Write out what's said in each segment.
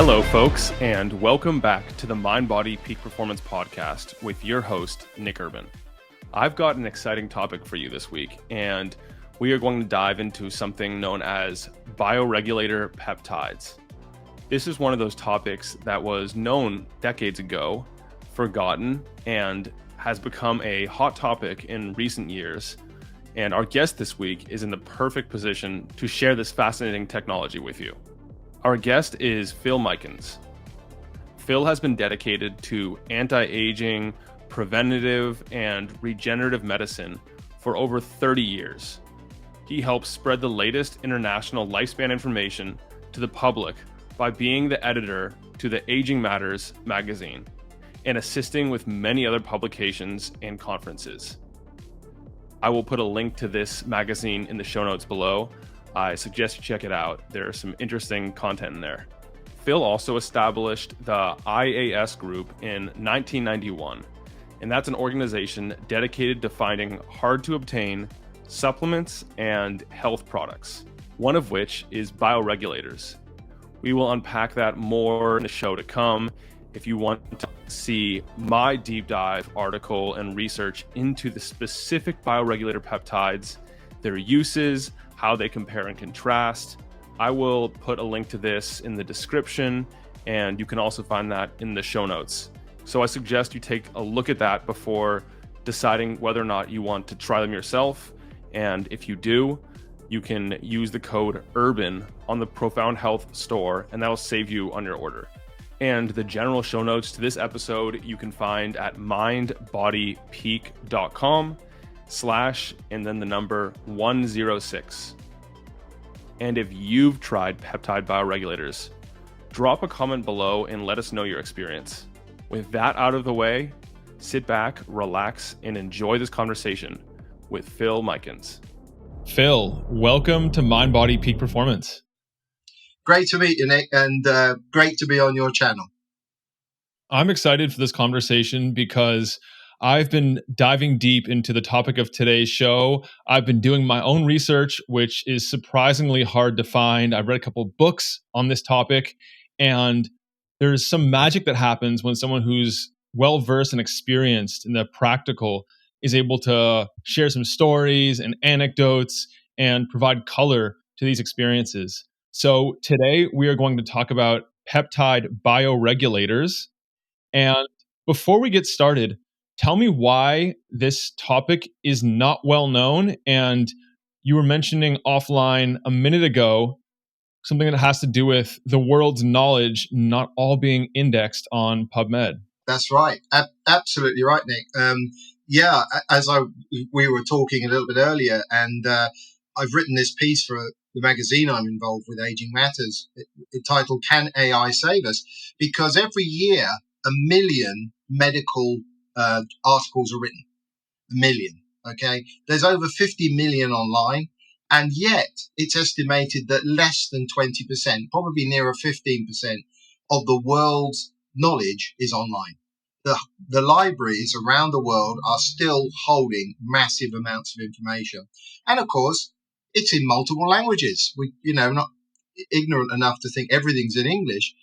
Hello, folks, and welcome back to the Mind Body Peak Performance Podcast with your host, Nick Urban. I've got an exciting topic for you this week, and we are going to dive into something known as bioregulator peptides. This is one of those topics that was known decades ago, forgotten, and has become a hot topic in recent years. And our guest this week is in the perfect position to share this fascinating technology with you. Our guest is Phil Mikens. Phil has been dedicated to anti-aging, preventative, and regenerative medicine for over 30 years. He helps spread the latest international lifespan information to the public by being the editor to the Aging Matters magazine and assisting with many other publications and conferences. I will put a link to this magazine in the show notes below. I suggest you check it out. There's some interesting content in there. Phil also established the IAS Group in 1991, and that's an organization dedicated to finding hard-to-obtain supplements and health products, one of which is bioregulators. We will unpack that more in the show to come. If you want to see my deep dive article and research into the specific bioregulator peptides, their uses, how they compare and contrast, I will put a link to this in the description, and you can also find that in the show notes. So I suggest you take a look at that before deciding whether or not you want to try them yourself. And if you do, you can use the code URBAN on the Profound Health store, and that'll save you on your order. And the general show notes to this episode you can find at mindbodypeak.com/ and then the number 106. And if you've tried peptide bioregulators, drop a comment below and let us know your experience. With that out of the way, sit back, relax, and enjoy this conversation with Phil Mikens. Phil, welcome to Mind Body Peak Performance. Great to meet you, Nick, and great to be on your channel. I'm excited for this conversation because I've been diving deep into the topic of today's show. I've been doing my own research, which is surprisingly hard to find. I've read a couple of books on this topic, and there's some magic that happens when someone who's well-versed and experienced in the practical is able to share some stories and anecdotes and provide color to these experiences. So today we are going to talk about peptide bioregulators. And before we get started, tell me why this topic is not well known. And you were mentioning offline a minute ago something that has to do with the world's knowledge not all being indexed on PubMed. That's right. Absolutely right, Nick. We were talking a little bit earlier, and I've written this piece for the magazine I'm involved with, Aging Matters, entitled "Can AI Save Us?" Because every year 1 million medical articles are written. 1 million. Okay, there's over 50 million online, and yet it's estimated that less than 20%, probably nearer 15%, of the world's knowledge is online. The libraries around the world are still holding massive amounts of information, and of course, it's in multiple languages. Not ignorant enough to think everything's in English.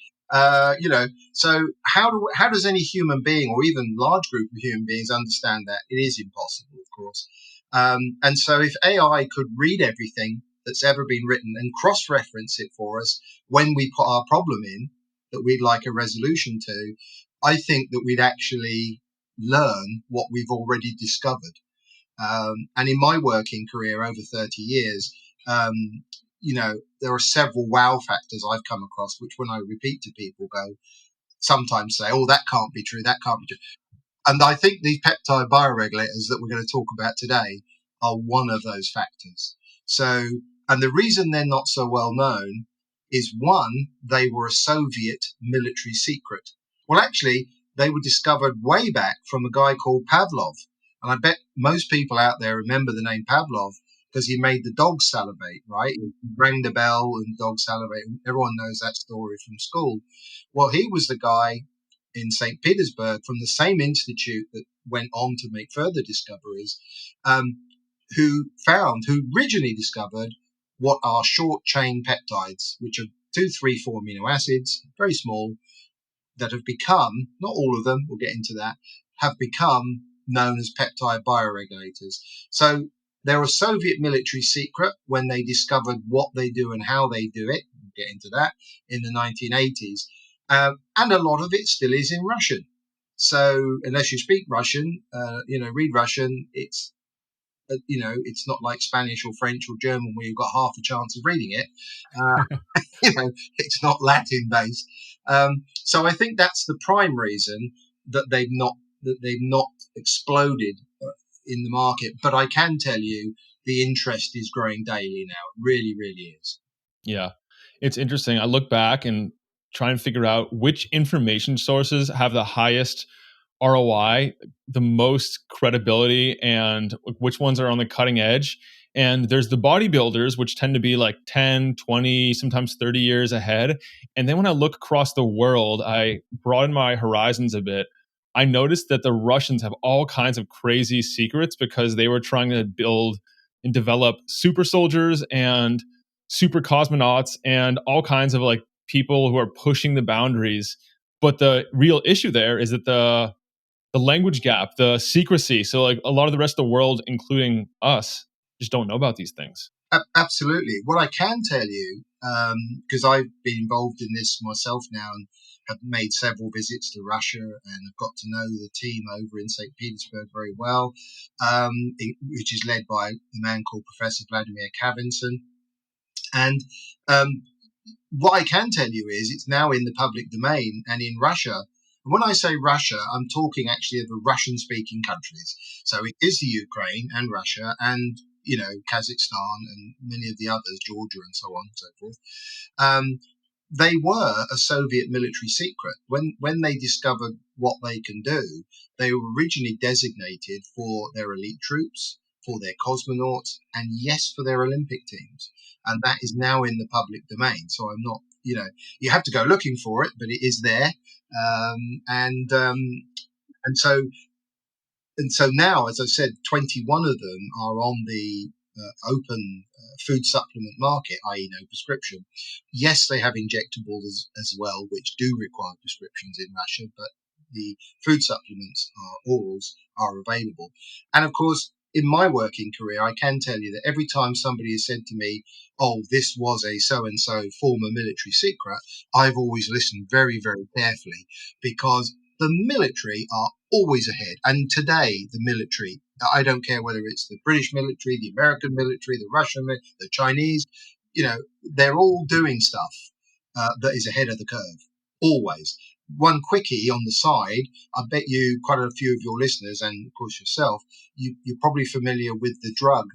So how does any human being or even large group of human beings understand that? It is impossible, of course. And so if AI could read everything that's ever been written and cross-reference it for us when we put our problem in that we'd like a resolution to, I think that we'd actually learn what we've already discovered. And in my working career over 30 years, there are several wow factors I've come across, which when I repeat to people sometimes say, oh, that can't be true, that can't be true. And I think these peptide bioregulators that we're going to talk about today are one of those factors. So, and the reason they're not so well known is, one, they were a Soviet military secret. Well, actually, they were discovered way back from a guy called Pavlov. And I bet most people out there remember the name Pavlov because he made the dogs salivate, right? He rang the bell and dogs salivate. Everyone knows that story from school. Well, he was the guy in St. Petersburg from the same institute that went on to make further discoveries, who originally discovered what are short chain peptides, which are 2, 3, 4 amino acids, very small, that have become, not all of them, we'll get into that, have become known as peptide bioregulators. So they're a Soviet military secret when they discovered what they do and how they do it. We'll get into that in the 1980s. And a lot of it still is in Russian. So unless you speak Russian, read Russian, it's not like Spanish or French or German where you've got half a chance of reading it. It's not Latin based. So I think that's the prime reason that they've not exploded in the market. But I can tell you the interest is growing daily now. It really, really is. Yeah, it's interesting. I look back and try and figure out which information sources have the highest ROI, the most credibility, and which ones are on the cutting edge. And there's the bodybuilders, which tend to be like 10, 20, sometimes 30 years ahead. And then when I look across the world, I broaden my horizons a bit. I noticed that the Russians have all kinds of crazy secrets because they were trying to build and develop super soldiers and super cosmonauts and all kinds of like people who are pushing the boundaries. But the real issue there is that the language gap, the secrecy. So like a lot of the rest of the world, including us, just don't know about these things. Absolutely. What I can tell you, because I've been involved in this myself now and have made several visits to Russia and have got to know the team over in St. Petersburg very well, which is led by a man called Professor Vladimir Kavinson. And what I can tell you is it's now in the public domain and in Russia. And when I say Russia, I'm talking actually of the Russian-speaking countries. So it is the Ukraine and Russia and, Kazakhstan and many of the others, Georgia and so on and so forth. They were a Soviet military secret. When they discovered what they can do, they were originally designated for their elite troops, for their cosmonauts, and yes, for their Olympic teams. And that is now in the public domain. So I'm not, you have to go looking for it, but it is there. And so now, as I said, 21 of them are on the open food supplement market, i.e. no prescription. Yes, they have injectables as well, which do require prescriptions in Russia, but the food supplements, orals, are available. And of course, in my working career, I can tell you that every time somebody has said to me, oh, this was a so-and-so former military secret, I've always listened very, very carefully because the military are always ahead. And today, the military, I don't care whether it's the British military, the American military, the Russian military, the Chinese, they're all doing stuff that is ahead of the curve, always. One quickie on the side, I bet you quite a few of your listeners, and of course yourself, you're probably familiar with the drug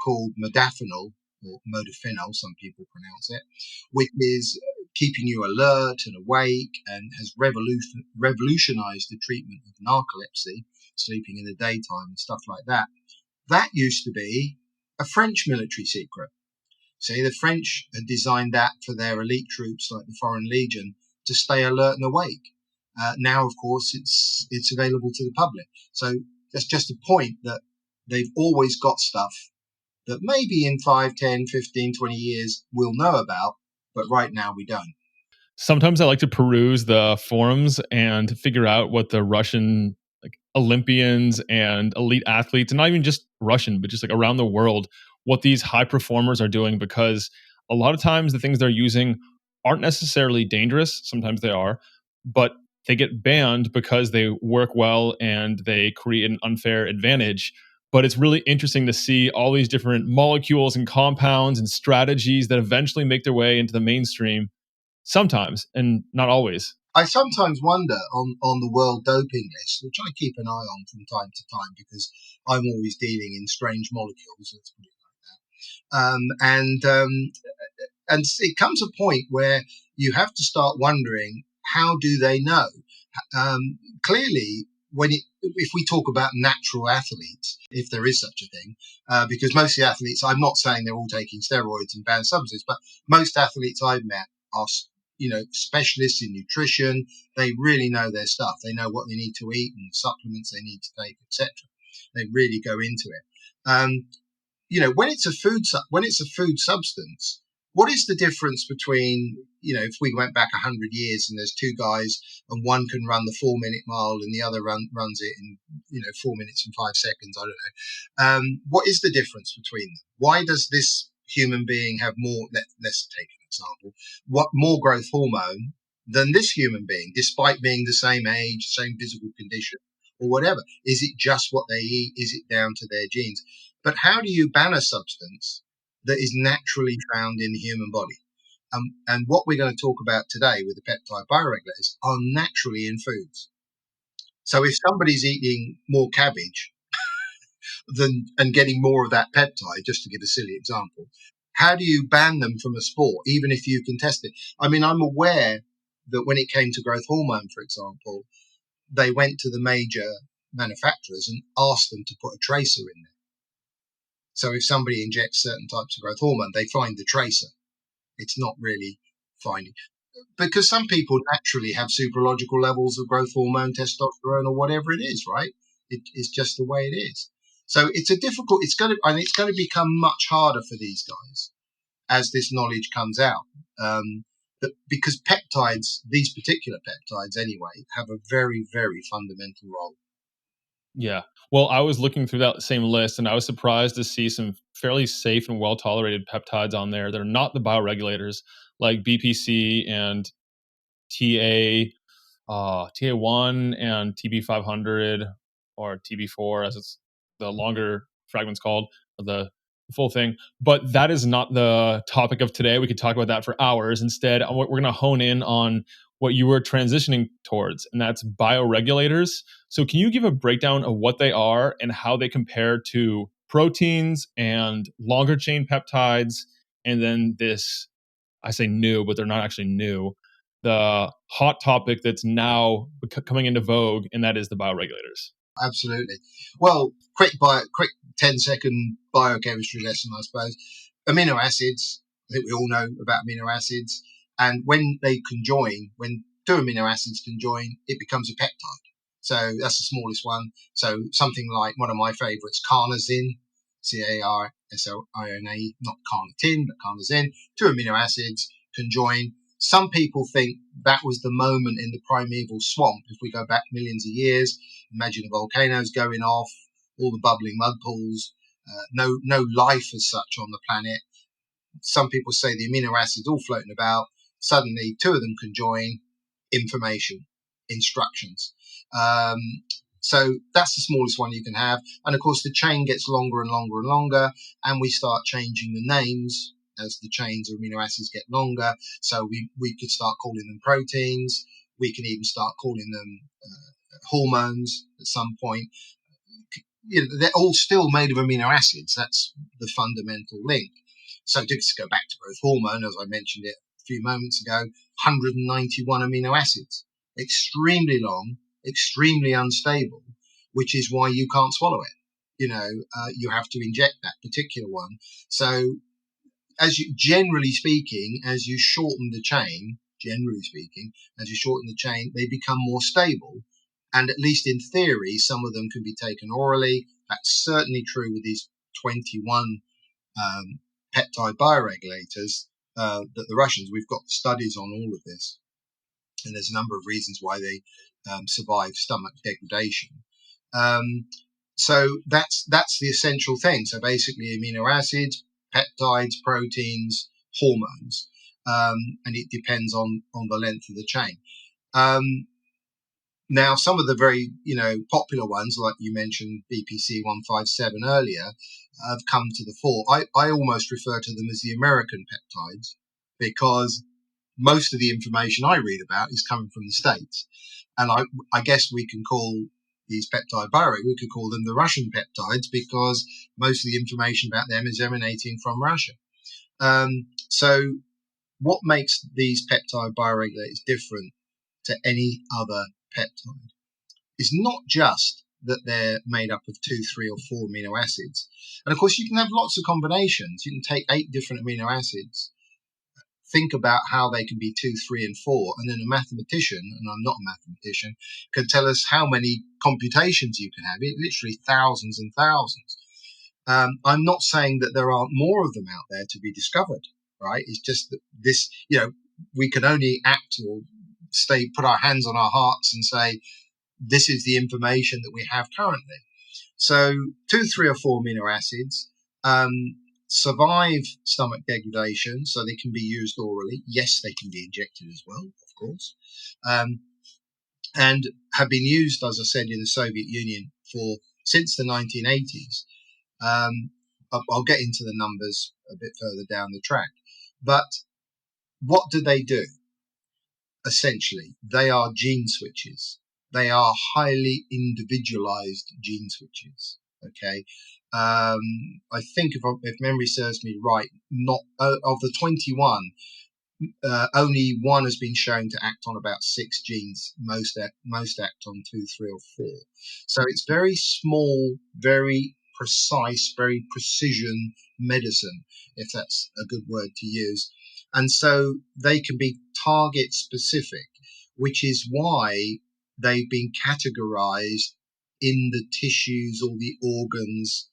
called modafinil, or modafinil, some people pronounce it, which is keeping you alert and awake and has revolutionized the treatment of narcolepsy, sleeping in the daytime and stuff like that. That used to be a French military secret. See, the French had designed that for their elite troops like the Foreign Legion to stay alert and awake. Now, of course, it's available to the public. So that's just a point that they've always got stuff that maybe in 5, 10, 15, 20 years we'll know about, but right now we don't. Sometimes I like to peruse the forums and figure out what the Russian Olympians and elite athletes, and not even just Russian, but just like around the world, what these high performers are doing, because a lot of times the things they're using aren't necessarily dangerous. Sometimes they are, but they get banned because they work well and they create an unfair advantage. But it's really interesting to see all these different molecules and compounds and strategies that eventually make their way into the mainstream, sometimes, and not always. I sometimes wonder on the world doping list, which I keep an eye on from time to time because I'm always dealing in strange molecules, let's put it like that. And it comes a point where you have to start wondering, how do they know? Clearly, if we talk about natural athletes, if there is such a thing, because most of the athletes, I'm not saying they're all taking steroids and banned substances, but most athletes I've met are specialists in nutrition. They really know their stuff. They know what they need to eat and supplements they need to take, etc. They really go into it. When it's a food substance, What is the difference between, if we went back 100 years and there's two guys and one can run the 4 minute mile and the other runs it in, 4 minutes and 5 seconds? I don't know. What is the difference between them? Why does this human being have more, let's take an example, what more growth hormone than this human being, despite being the same age, same physical condition or whatever? Is it just what they eat? Is it down to their genes? But how do you ban a substance that is naturally found in the human body? And what we're going to talk about today with the peptide bioregulators are naturally in foods. So if somebody's eating more cabbage and getting more of that peptide, just to give a silly example, how do you ban them from a sport, even if you can test it? I mean, I'm aware that when it came to growth hormone, for example, they went to the major manufacturers and asked them to put a tracer in there. So if somebody injects certain types of growth hormone, they find the tracer. It's not really finding, because some people naturally have supralogical levels of growth hormone, testosterone, or whatever it is, right? It's just the way it is. So it's going to become much harder for these guys as this knowledge comes out. Because peptides, these particular peptides anyway, have a very, very fundamental role. Yeah. Well, I was looking through that same list and I was surprised to see some fairly safe and well tolerated peptides on there that are not the bioregulators, like BPC and TA, TA1 and TB500, or TB4 as it's the longer fragment's called, the full thing. But that is not the topic of today. We could talk about that for hours. Instead, we're going to hone in on what you were transitioning towards, and that's bioregulators. So can you give a breakdown of what they are and how they compare to proteins and longer chain peptides? And then this, I say new, but they're not actually new, the hot topic that's now coming into vogue, and that is the bioregulators. Absolutely. Well, quick 10-second biochemistry lesson, I suppose. Amino acids, I think we all know about amino acids. And when they conjoin, when two amino acids conjoin, it becomes a peptide. So that's the smallest one. So something like one of my favorites, carnosine, Carsina, not carnitine, but carnosine. Two amino acids conjoin. Some people think that was the moment in the primeval swamp. If we go back millions of years, imagine the volcanoes going off, all the bubbling mud pools, no life as such on the planet. Some people say the amino acids all floating about. Suddenly, two of them conjoin, information, instructions. So that's the smallest one you can have. And of course, the chain gets longer and longer and longer, and we start changing the names as the chains of amino acids get longer. So we could start calling them proteins. We can even start calling them hormones at some point. They're all still made of amino acids. That's the fundamental link. So to go back to growth hormone, as I mentioned it a few moments ago, 191 amino acids, extremely long, extremely unstable, which is why you can't swallow it. You have to inject that particular one. So generally speaking, as you shorten the chain, they become more stable. And at least in theory, some of them can be taken orally. That's certainly true with these 21 peptide bioregulators that the Russians, we've got studies on all of this. And there's a number of reasons why they survive stomach degradation. So that's the essential thing. So basically amino acids, peptides, proteins, hormones, and it depends on the length of the chain. Now, some of the very popular ones, like you mentioned, BPC 157 earlier, have come to the fore. I almost refer to them as the American peptides, because most of the information I read about is coming from the States. And I guess we can call these peptide bioregulators, we could call them the Russian peptides, because most of the information about them is emanating from Russia. So what makes these peptide bioregulators different to any other peptide is not just that they're made up of 2, 3, or 4 amino acids. And of course, you can have lots of combinations. You can take 8 different amino acids, think about how they can be 2, 3, and 4, and then a mathematician, and I'm not a mathematician, can tell us how many computations you can have. It literally thousands and thousands. I'm not saying that there aren't more of them out there to be discovered. right? It's just that this, we can only act or put our hands on our hearts and say, this is the information that we have currently. So 2, 3, or 4 amino acids survive stomach degradation, so they can be used orally. Yes, they can be injected as well, of course, and have been used, as I said, in the Soviet Union since the 1980s. I'll get into the numbers a bit further down the track. But what do they do? Essentially, they are gene switches. They are highly individualized gene switches. Okay. I think if memory serves me right, not of the 21, only one has been shown to act on about 6 genes. Most act on 2, 3, or 4. So it's very small, very precise, very precision medicine, if that's a good word to use. And so they can be target specific, which is why they've been categorized in the tissues or the organs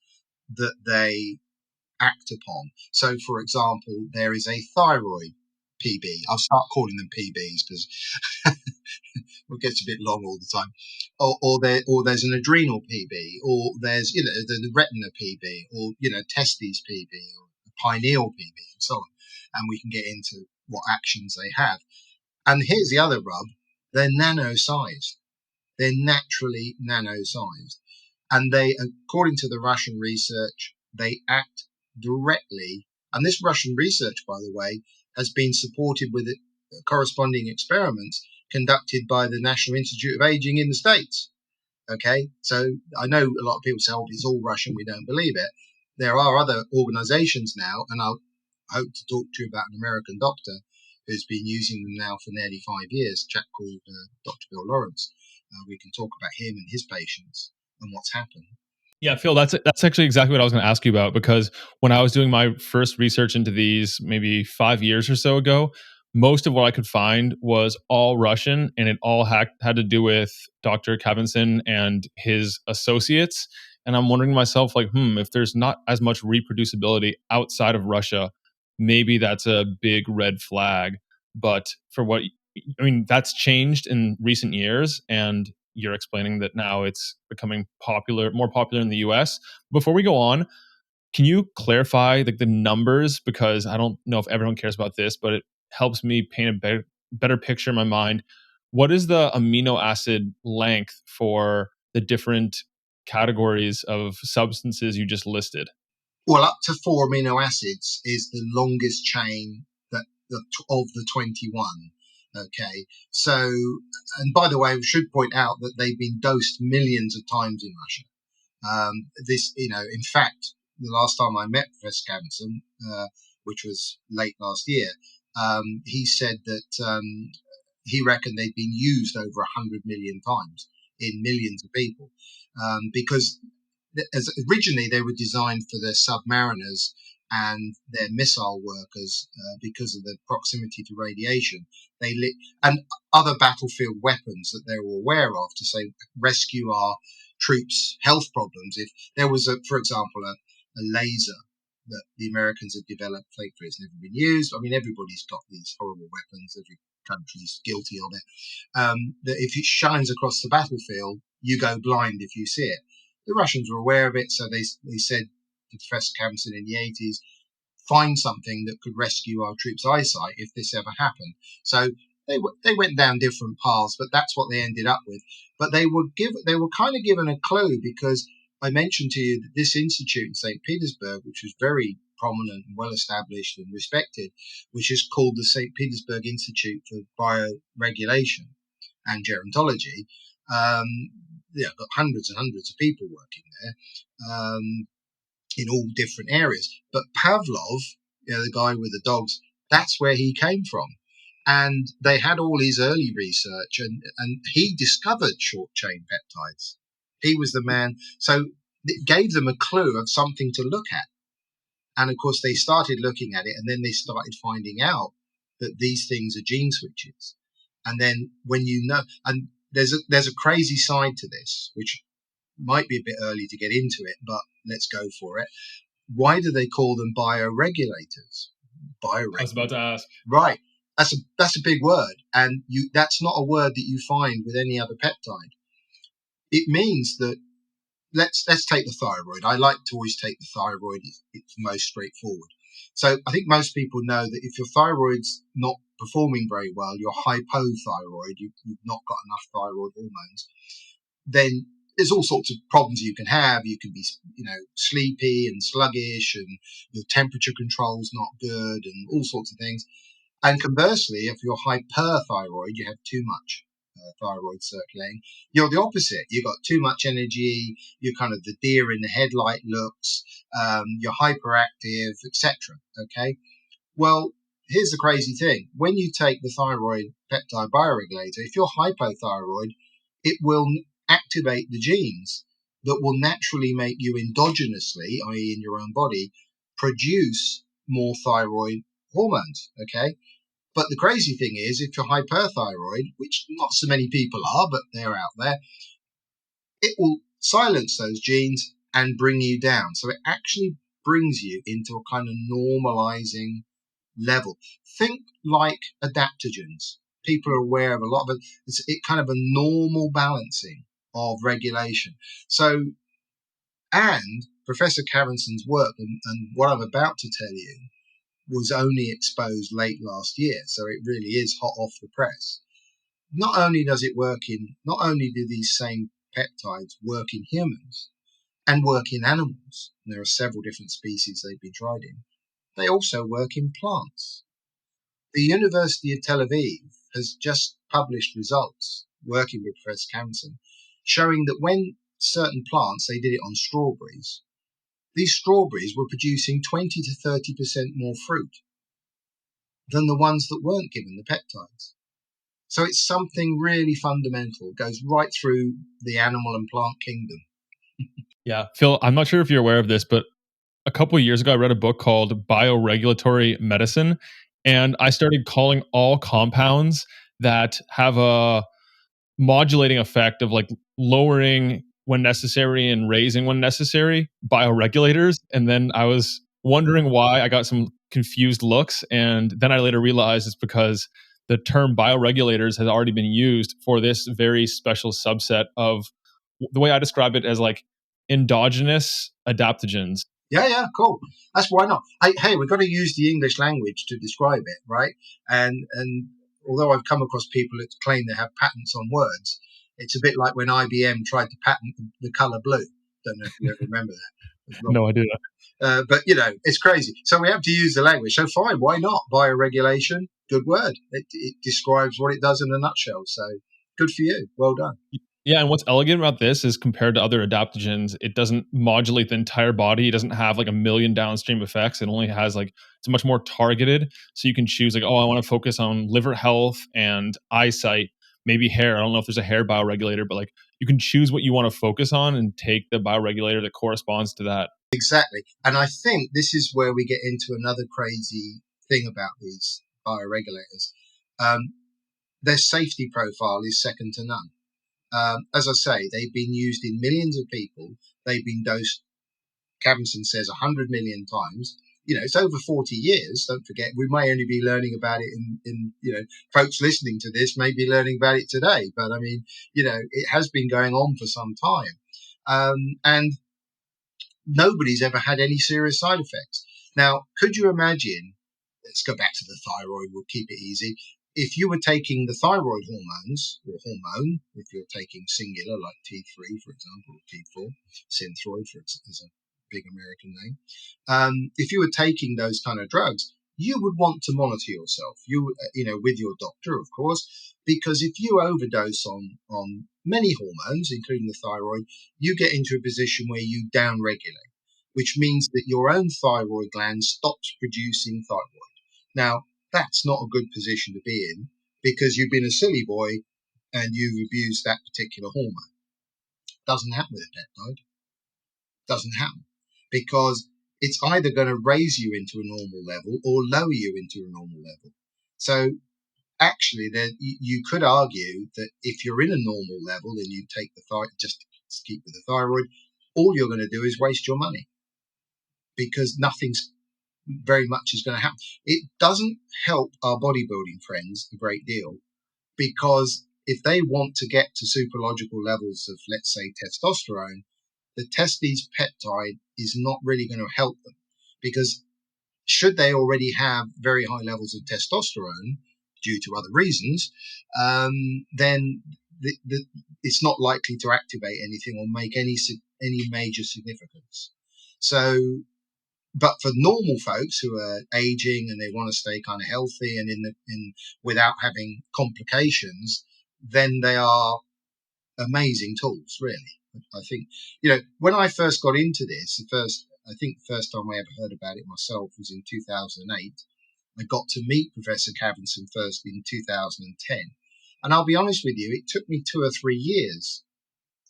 that they act upon. So, for example, there is a thyroid PB. I'll start calling them PBs because it gets a bit long all the time. Or there's an adrenal PB, or there's the retina PB, or testes PB, or pineal PB, and so on. And we can get into what actions they have. And here's the other rub: they're nano-sized. They're naturally nano-sized, and they, according to the Russian research, they act directly. And this Russian research, by the way, has been supported with corresponding experiments conducted by the National Institute of Aging in the States. Okay, so I know a lot of people say, "Oh, it's all Russian, we don't believe it." There are other organizations now, and I'll hope to talk to you about an American doctor who's been using them now for nearly 5 years, a chap called Dr. Bill Lawrence. We can talk about him and his patients and what's happened. Yeah, Phil, that's actually exactly what I was going to ask you about, because when I was doing my first research into these maybe 5 years or so ago, most of what I could find was all Russian, and it all had to do with Dr. Kavinson and his associates. And I'm wondering to myself, like, if there's not as much reproducibility outside of Russia, maybe that's a big red flag. But that's changed in recent years, and you're explaining that now it's becoming more popular in the US. Before we go on, can you clarify the numbers? Because I don't know if everyone cares about this, but it helps me paint a better picture in my mind. What is the amino acid length for the different categories of substances you just listed? Well, up to 4 amino acids is the longest chain of the 21. Okay, so, and by the way, we should point out that they've been dosed millions of times in Russia. In fact, the last time I met Professor Kavinson, which was late last year, he said that he reckoned they'd been used over 100 million times in millions of people, because originally they were designed for their submariners and their missile workers, because of the proximity to radiation. And other battlefield weapons that they were aware of to say rescue our troops' health problems. If there was, for example, a laser that the Americans had developed, thankfully it's never been used. I mean, everybody's got these horrible weapons. Every country's guilty of it. That if it shines across the battlefield, you go blind if you see it. The Russians were aware of it, so they said to Professor Kavinson in the 80s, find something that could rescue our troops' eyesight if this ever happened. So they went down different paths, but that's what they ended up with. But they were kind of given a clue, because I mentioned to you that this institute in St. Petersburg, which was very prominent and well established and respected, which is called the St. Petersburg Institute for Bioregulation and Gerontology, got hundreds and hundreds of people working there, in all different areas. But Pavlov, the guy with the dogs, that's where he came from. And they had all his early research, and he discovered short chain peptides. He was the man. So it gave them a clue of something to look at. And of course, they started looking at it, and then they started finding out that these things are gene switches. And then when and there's a crazy side to this, which might be a bit early to get into it, but let's go for it. Why do they call them bioregulators? I was about to ask. Right. That's a big word, and that's not a word that you find with any other peptide. It means that let's take the thyroid. I like to always take the thyroid. It's most straightforward. So I think most people know that if your thyroid's not performing very well, you're hypothyroid, you've not got enough thyroid hormones, then there's all sorts of problems you can have. You can be, sleepy and sluggish, and your temperature control's not good, and all sorts of things. And conversely, if you're hyperthyroid, you have too much thyroid circulating. You're the opposite. You've got too much energy. You're kind of the deer in the headlight looks. You're hyperactive, etc. Okay. Well, here's the crazy thing. When you take the thyroid peptide bioregulator, if you're hypothyroid, it will activate the genes that will naturally make you endogenously, i.e. in your own body, produce more thyroid hormones. Okay. But the crazy thing is, if you're hyperthyroid, which not so many people are, but they're out there, it will silence those genes and bring you down. So it actually brings you into a kind of normalizing level. Think like adaptogens. People are aware of a lot of it. It's kind of a normal balancing of regulation. So, and Professor Carrenson's work and what I'm about to tell you was only exposed late last year, so it really is hot off the press. Not only do these same peptides work in humans and work in animals, and there are several different species they've been tried in, they also work in plants. The University of Tel Aviv has just published results, working with Professor Carrenson, showing that when certain plants, they did it on strawberries, these strawberries were producing 20 to 30% more fruit than the ones that weren't given the peptides. So it's something really fundamental. It goes right through the animal and plant kingdom. Yeah, Phil, I'm not sure if you're aware of this, but a couple of years ago, I read a book called Bioregulatory Medicine, and I started calling all compounds that have a modulating effect of like lowering when necessary and raising when necessary bioregulators. And then I was wondering why I got some confused looks. And then I later realized it's because the term bioregulators has already been used for this very special subset of the way I describe it as like endogenous adaptogens. Yeah, cool. That's why not. Hey, we've got to use the English language to describe it, right? And although I've come across people that claim they have patents on words, it's a bit like when IBM tried to patent the color blue. Don't know if you ever remember that. No idea. But it's crazy. So we have to use the language. So fine, why not? Bioregulation, good word. It describes what it does in a nutshell. So good for you. Well done. Yeah, and what's elegant about this is compared to other adaptogens, it doesn't modulate the entire body. It doesn't have like a million downstream effects. It only has like, it's much more targeted. So you can choose like, oh, I want to focus on liver health and eyesight, maybe hair. I don't know if there's a hair bioregulator, but like you can choose what you want to focus on and take the bioregulator that corresponds to that. Exactly. And I think this is where we get into another crazy thing about these bioregulators. Their safety profile is second to none. As I say, they've been used in millions of people. They've been dosed, Carrenson says, 100 million times. It's over 40 years. Don't forget, we may only be learning about it in folks listening to this may be learning about it today. But I mean, it has been going on for some time. And nobody's ever had any serious side effects. Now, could you imagine, let's go back to the thyroid, we'll keep it easy. If you were taking the thyroid hormones, or hormone, if you're taking singular like T3, for example, or T4, Synthroid, as a big American name, if you were taking those kind of drugs, you would want to monitor yourself, with your doctor, of course, because if you overdose on many hormones, including the thyroid, you get into a position where you downregulate, which means that your own thyroid gland stops producing thyroid. Now, that's not a good position to be in because you've been a silly boy and you've abused that particular hormone. Doesn't happen with a peptide. Doesn't happen because it's either going to raise you into a normal level or lower you into a normal level. So actually, you could argue that if you're in a normal level and you take the thyroid, just keep with the thyroid, all you're going to do is waste your money because nothing's very much is going to happen. It doesn't help our bodybuilding friends a great deal, because if they want to get to superlogical levels of, let's say, testosterone, the testes peptide is not really going to help them, because should they already have very high levels of testosterone due to other reasons, then it's not likely to activate anything or make any major significance. So, but for normal folks who are aging and they want to stay kind of healthy and in without having complications, then they are amazing tools, really. I think, when I first got into this, the first time I ever heard about it myself was in 2008. I got to meet Professor Cavenson first in 2010. And I'll be honest with you, it took me 2 or 3 years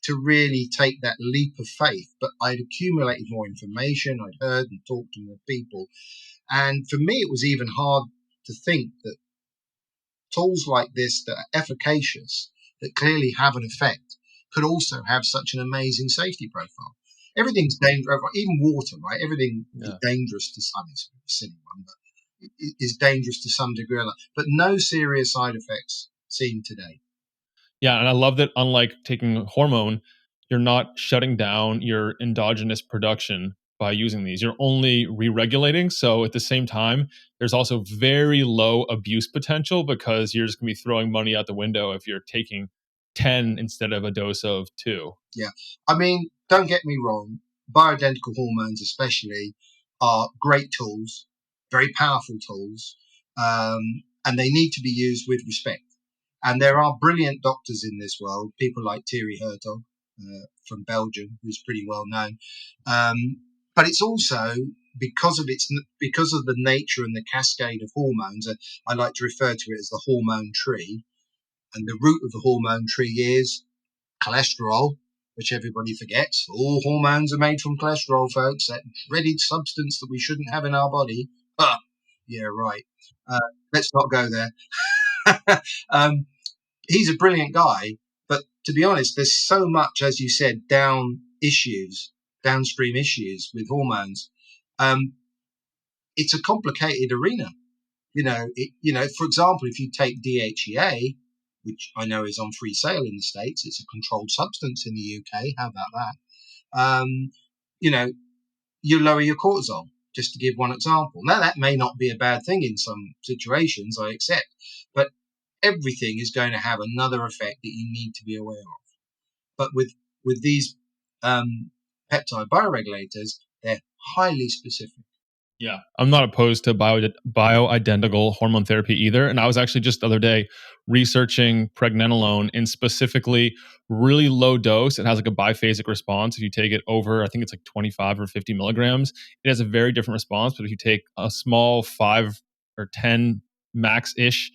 to really take that leap of faith. But I'd accumulated more information, I'd heard and talked to more people. And for me, it was even hard to think that tools like this that are efficacious, that clearly have an effect, could also have such an amazing safety profile. Everything's dangerous, even water, right? Everything is dangerous to some, it's a silly one, but it is dangerous to some degree. But no serious side effects seen today. Yeah, and I love that unlike taking hormone, you're not shutting down your endogenous production by using these. You're only re-regulating. So at the same time, there's also very low abuse potential, because you're just going to be throwing money out the window if you're taking 10 instead of a dose of 2. Yeah. I mean, don't get me wrong. Bioidentical hormones especially are great tools, very powerful tools, and they need to be used with respect. And there are brilliant doctors in this world, people like Thierry Hertog from Belgium, who's pretty well known. But it's also because of the nature and the cascade of hormones. I like to refer to it as the hormone tree. And the root of the hormone tree is cholesterol, which everybody forgets. All hormones are made from cholesterol, folks. That dreaded substance that we shouldn't have in our body. Yeah, right. Let's not go there. He's a brilliant guy, but to be honest, there's so much, as you said, downstream issues with hormones. It's a complicated arena. For example, if you take DHEA, which I know is on free sale in the States, it's a controlled substance in the UK. How about that? You lower your cortisol, just to give one example. Now, that may not be a bad thing in some situations, I accept, but everything is going to have another effect that you need to be aware of. But with these peptide bioregulators, they're highly specific. Yeah, I'm not opposed to bioidentical hormone therapy either. And I was actually just the other day researching pregnenolone in specifically really low dose. It has like a biphasic response. If you take it over, I think it's like 25 or 50 milligrams, it has a very different response. But if you take a small 5 or 10 max-ish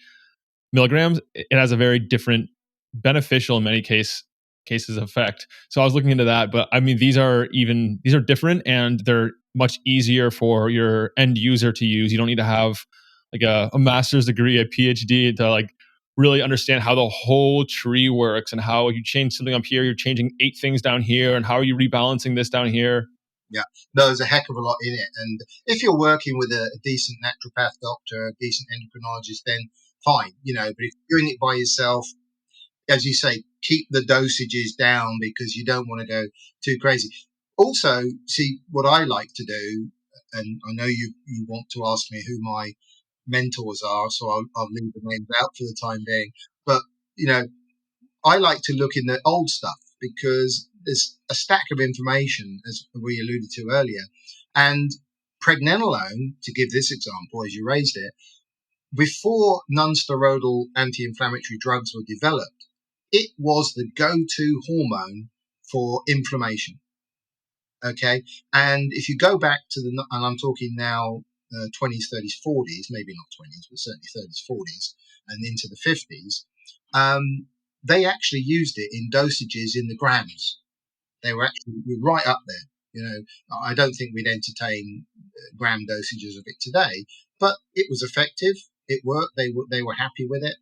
milligrams, it has a very different, beneficial in many cases effect. So I was looking into that, but I mean, these are different, and they're much easier for your end user to use. You don't need to have like a master's degree, a PhD to like really understand how the whole tree works, and how you change something up here, you're changing 8 things down here, and how are you rebalancing this down here. Yeah, no, there's a heck of a lot in it. And if you're working with a decent naturopath doctor, a decent endocrinologist, then fine, but if you're doing it by yourself, as you say, keep the dosages down, because you don't want to go too crazy. Also, see, what I like to do, and I know you want to ask me who my mentors are, so I'll leave the names out for the time being. But, I like to look in the old stuff, because there's a stack of information, as we alluded to earlier. And pregnenolone, to give this example, as you raised it, before non-steroidal anti-inflammatory drugs were developed, it was the go-to hormone for inflammation. Okay. And if you go back to and I'm talking now 20s, 30s, 40s, maybe not 20s, but certainly 30s, 40s, and into the 50s, they actually used it in dosages in the grams. They were actually right up there. I don't think we'd entertain gram dosages of it today, but it was effective. It worked. They were happy with it.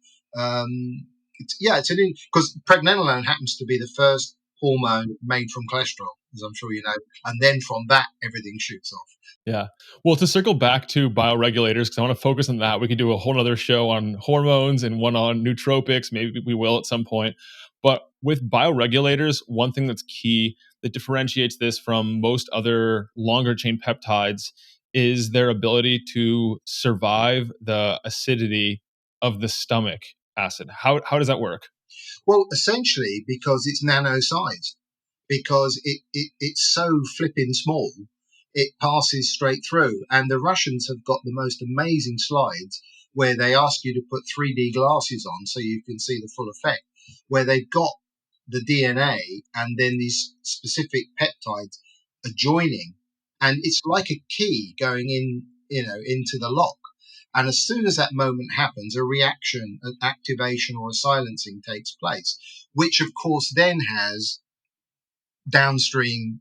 Because pregnenolone happens to be the first hormone made from cholesterol. as I'm sure you know. And then from that, everything shoots off. Yeah. Well, to circle back to bioregulators, because I want to focus on that, we could do a whole other show on hormones and one on nootropics. Maybe we will at some point. But with bioregulators, one thing that's key that differentiates this from most other longer chain peptides is their ability to survive the acidity of the stomach acid. How does that work? Well, essentially, because it's nano-sized, because it's so flipping small, it passes straight through. And the Russians have got the most amazing slides where they ask you to put 3D glasses on so you can see the full effect, where they've got the DNA and then these specific peptides are joining. And it's like a key going in, into the lock. And as soon as that moment happens, a reaction, an activation or a silencing takes place, which of course then has downstream,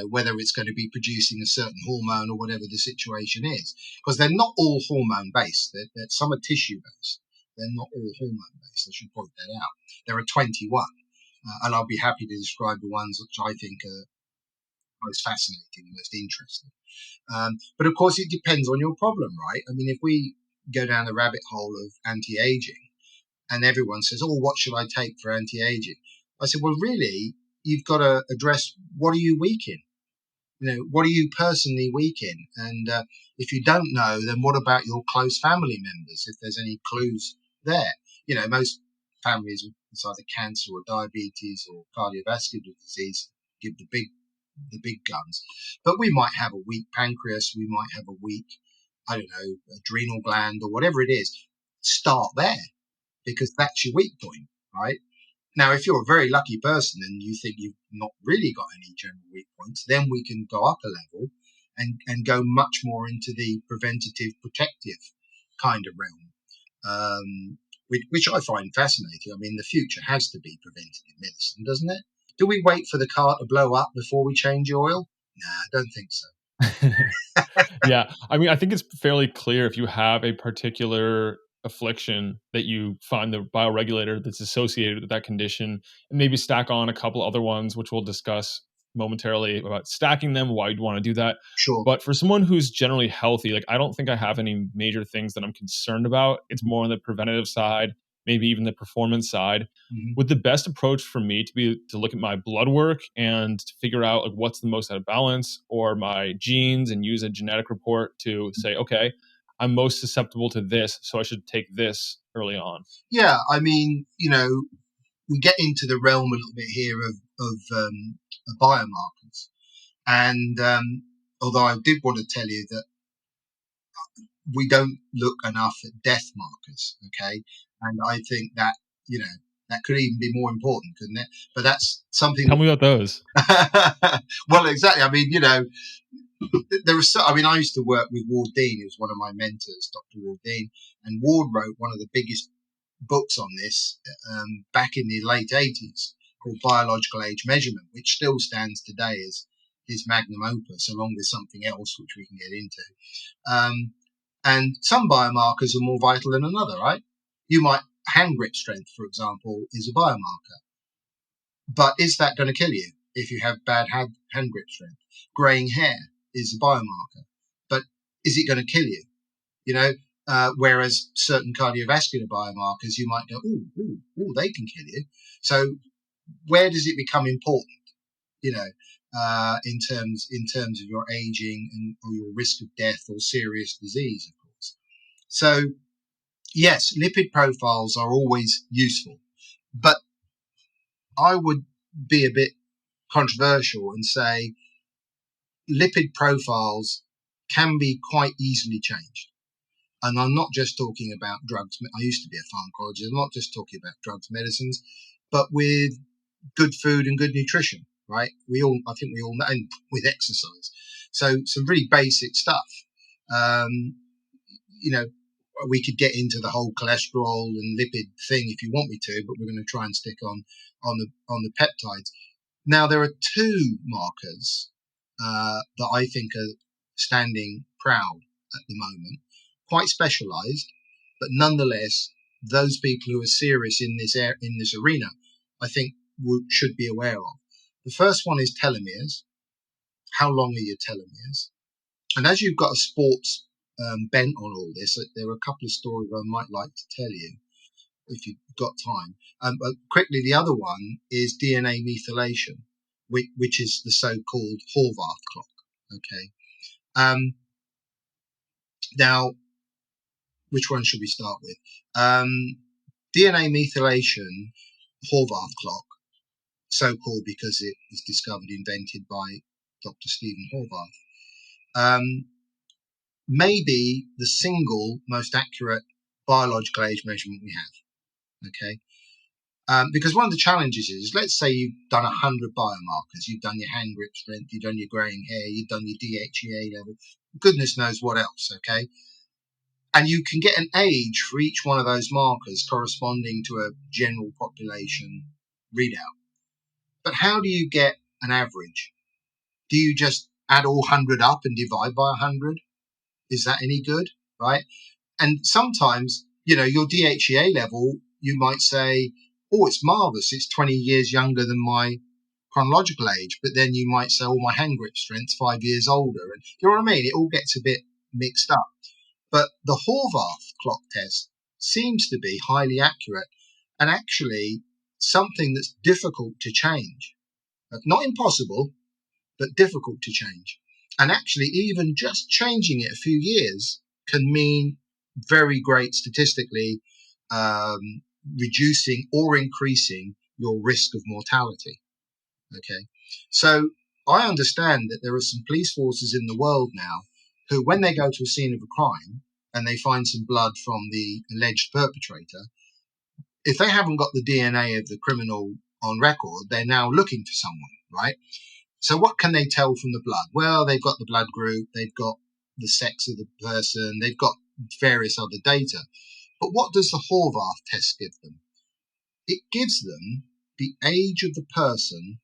whether it's going to be producing a certain hormone or whatever the situation is, because they're not all hormone based. Some are tissue based. They're not all hormone based. I should point that out. There are 21, and I'll be happy to describe the ones which I think are most fascinating, most interesting. But of course, it depends on your problem, right? I mean, if we go down the rabbit hole of anti-aging and everyone says, oh, what should I take for anti-aging? I said, well, really, you've got to address what are you weak in? What are you personally weak in? And if you don't know, then what about your close family members? If there's any clues there, most families, it's either cancer or diabetes or cardiovascular disease, give the big guns. But we might have a weak pancreas, we might have a weak, I don't know, adrenal gland or whatever it is. Start there because that's your weak point, right? Now, if you're a very lucky person and you think you've not really got any general weak points, then we can go up a level and go much more into the preventative, protective kind of realm, which I find fascinating. I mean, the future has to be preventative medicine, doesn't it? Do we wait for the car to blow up before we change the oil? Nah, I don't think so. Yeah. I mean, I think it's fairly clear if you have a particular affliction that you find the bioregulator that's associated with that condition and maybe stack on a couple other ones, which we'll discuss momentarily about stacking them, why you'd want to do that. Sure. But for someone who's generally healthy, like I don't think I have any major things that I'm concerned about. It's more on the preventative side, maybe even the performance side. Mm-hmm. Would the best approach for me to be to look at my blood work and to figure out like what's the most out of balance, or my genes and use a genetic report to say, okay, I'm most susceptible to this, so I should take this early on? Yeah, I mean, we get into the realm a little bit here of biomarkers, and although I did want to tell you that we don't look enough at death markers, okay, and I think that that could even be more important, couldn't it? But that's something. Tell me about those. Well, exactly. I mean, there was. I mean, I used to work with Ward Dean, who was one of my mentors, Dr. Ward Dean, and Ward wrote one of the biggest books on this back in the late 80s called Biological Age Measurement, which still stands today as his magnum opus, along with something else which we can get into. And some biomarkers are more vital than another, right? Hand grip strength, for example, is a biomarker. But is that going to kill you if you have bad hand grip strength? Graying hair is a biomarker. But is it going to kill you? Whereas certain cardiovascular biomarkers, you might go, oh, they can kill you. So where does it become important? In terms of your aging or your risk of death or serious disease, of course. So yes, lipid profiles are always useful, but I would be a bit controversial and say lipid profiles can be quite easily changed. And I'm not just talking about drugs. I used to be a pharmacologist. I'm not just talking about drugs, medicines, but with good food and good nutrition, right? I think we all know, and with exercise. So some really basic stuff. We could get into the whole cholesterol and lipid thing if you want me to, but we're going to try and stick on the peptides. Now, there are two markers that I think are standing proud at the moment. Quite specialized, but nonetheless, those people who are serious in this arena, I think should be aware of. The first one is telomeres, how long are your telomeres? And as you've got a sports bent on all this, there are a couple of stories I might like to tell you if you've got time. But quickly, the other one is DNA methylation, which is the so-called Horvath clock. Okay. Now, which one should we start with? DNA methylation, Horvath clock, so-called because it was discovered, invented by Dr. Stephen Horvath, may be the single most accurate biological age measurement we have. Okay. Because one of the challenges is, let's say you've done 100 biomarkers, you've done your hand grip strength, you've done your graying hair, you've done your DHEA level, goodness knows what else, okay? And you can get an age for each one of those markers corresponding to a general population readout. But how do you get an average? Do you just add all 100 up and divide by 100? Is that any good, right? And sometimes, your DHEA level, you might say, oh, it's marvelous, it's 20 years younger than my chronological age. But then you might say, oh, my hand grip strength's 5 years older. And you know what I mean? It all gets a bit mixed up. But the Horvath clock test seems to be highly accurate and actually something that's difficult to change. Not impossible, but difficult to change. And actually, even just changing it a few years can mean very great statistically, reducing or increasing your risk of mortality. Okay. So I understand that there are some police forces in the world now who, when they go to a scene of a crime and they find some blood from the alleged perpetrator, if they haven't got the DNA of the criminal on record, they're now looking for someone, right? So what can they tell from the blood? Well, they've got the blood group, they've got the sex of the person, they've got various other data. But what does the Horvath test give them? It gives them the age of the person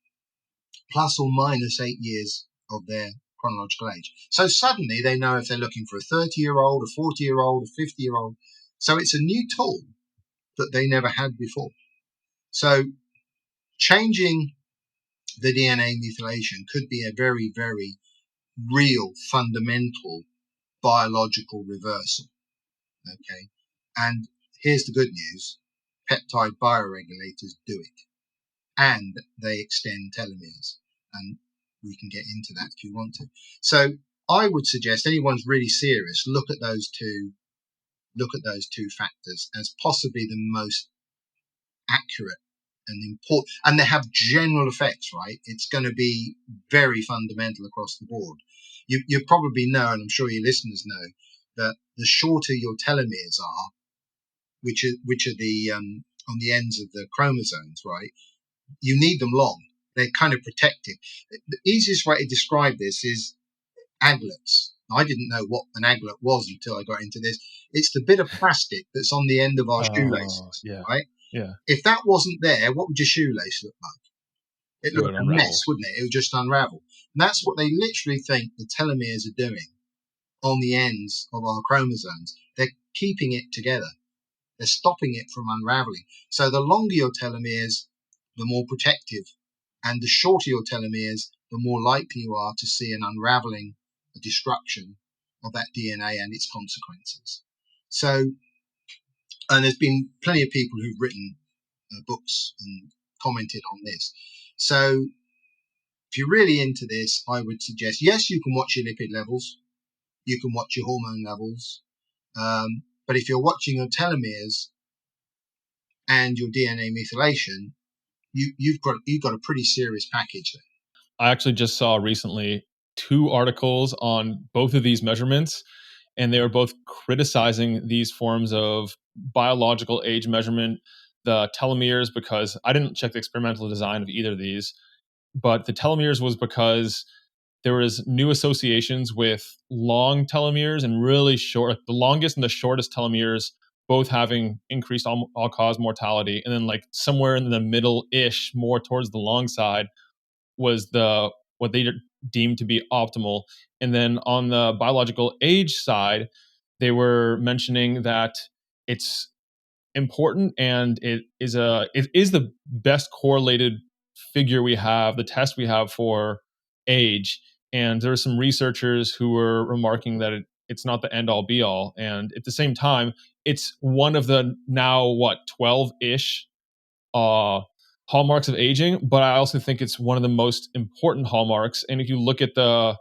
plus or minus 8 years of their chronological age. So suddenly they know if they're looking for a 30-year-old, a 40-year-old, a 50-year-old. So it's a new tool that they never had before. So changing the DNA methylation could be a very, very real, fundamental biological reversal. Okay. And here's the good news. Peptide bioregulators do it. And they extend telomeres. And we can get into that if you want to. So I would suggest anyone's really serious, look at those two factors as possibly the most accurate and important, and they have general effects, right? It's going to be very fundamental across the board. You probably know, and I'm sure your listeners know, that the shorter your telomeres are, which are the on the ends of the chromosomes, right? You need them long. They're kind of protective. The easiest way to describe this is aglets. I didn't know what an aglet was until I got into this. It's the bit of plastic that's on the end of our shoelaces, yeah. right? Yeah. If that wasn't there, what would your shoelace look like? It looked like a mess, wouldn't it? It would just unravel. And that's what they literally think the telomeres are doing on the ends of our chromosomes. They're keeping it together. They're stopping it from unraveling. So the longer your telomeres, the more protective. And the shorter your telomeres, the more likely you are to see an unraveling, a destruction of that DNA and its consequences. So, and there's been plenty of people who've written books and commented on this. So if you're really into this, I would suggest, yes, you can watch your lipid levels, you can watch your hormone levels, but if you're watching your telomeres and your DNA methylation, you've got a pretty serious package there. I actually just saw recently 2 articles on both of these measurements, and they were both criticizing these forms of biological age measurement, the telomeres, because I didn't check the experimental design of either of these, but the telomeres was because there was new associations with long telomeres and really short, the longest and the shortest telomeres both having increased all-cause mortality, and then like somewhere in the middle-ish, more towards the long side, was what they deemed to be optimal. And then on the biological age side, they were mentioning that it's important and it is the best correlated figure we have, the test we have for age, And there are some researchers who were remarking that it's not the end all be all. And at the same time, it's one of the now, 12-ish hallmarks of aging, but I also think it's one of the most important hallmarks. And if you look at the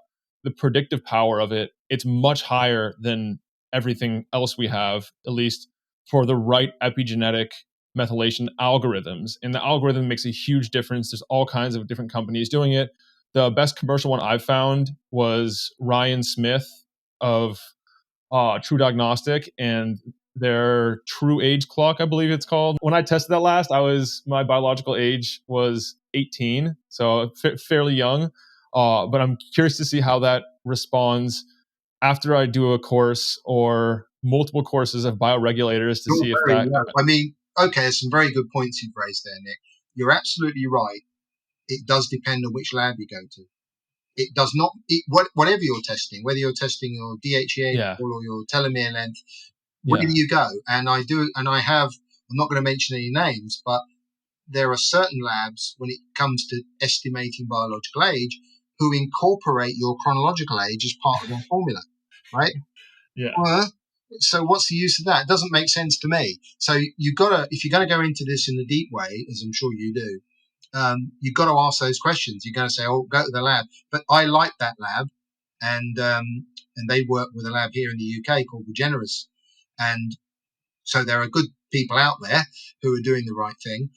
predictive power of it, it's much higher than everything else we have, at least for the right epigenetic methylation algorithms. And the algorithm makes a huge difference. There's all kinds of different companies doing it. The best commercial one I've found was Ryan Smith of True Diagnostic and their True Age Clock, I believe it's called. When I tested that last, my biological age was 18, so fairly young. But I'm curious to see how that responds after I do a course or multiple courses of bioregulators to see if that. I mean, okay, there's some very good points you've raised there, Nick. You're absolutely right. It does depend on which lab you go to. It does not, whatever you're testing, whether you're testing your DHEA or your telomere length, where do you go? And I'm not going to mention any names, but there are certain labs when it comes to estimating biological age who incorporate your chronological age as part of their formula, right? Yeah. So what's the use of that? It doesn't make sense to me. So if you're going to go into this in a deep way, as I'm sure you do, you've got to ask those questions. You're going to say, "Oh, go to the lab." But I like that lab, and they work with a lab here in the UK called Regeneris, and so there are good people out there who are doing the right thing.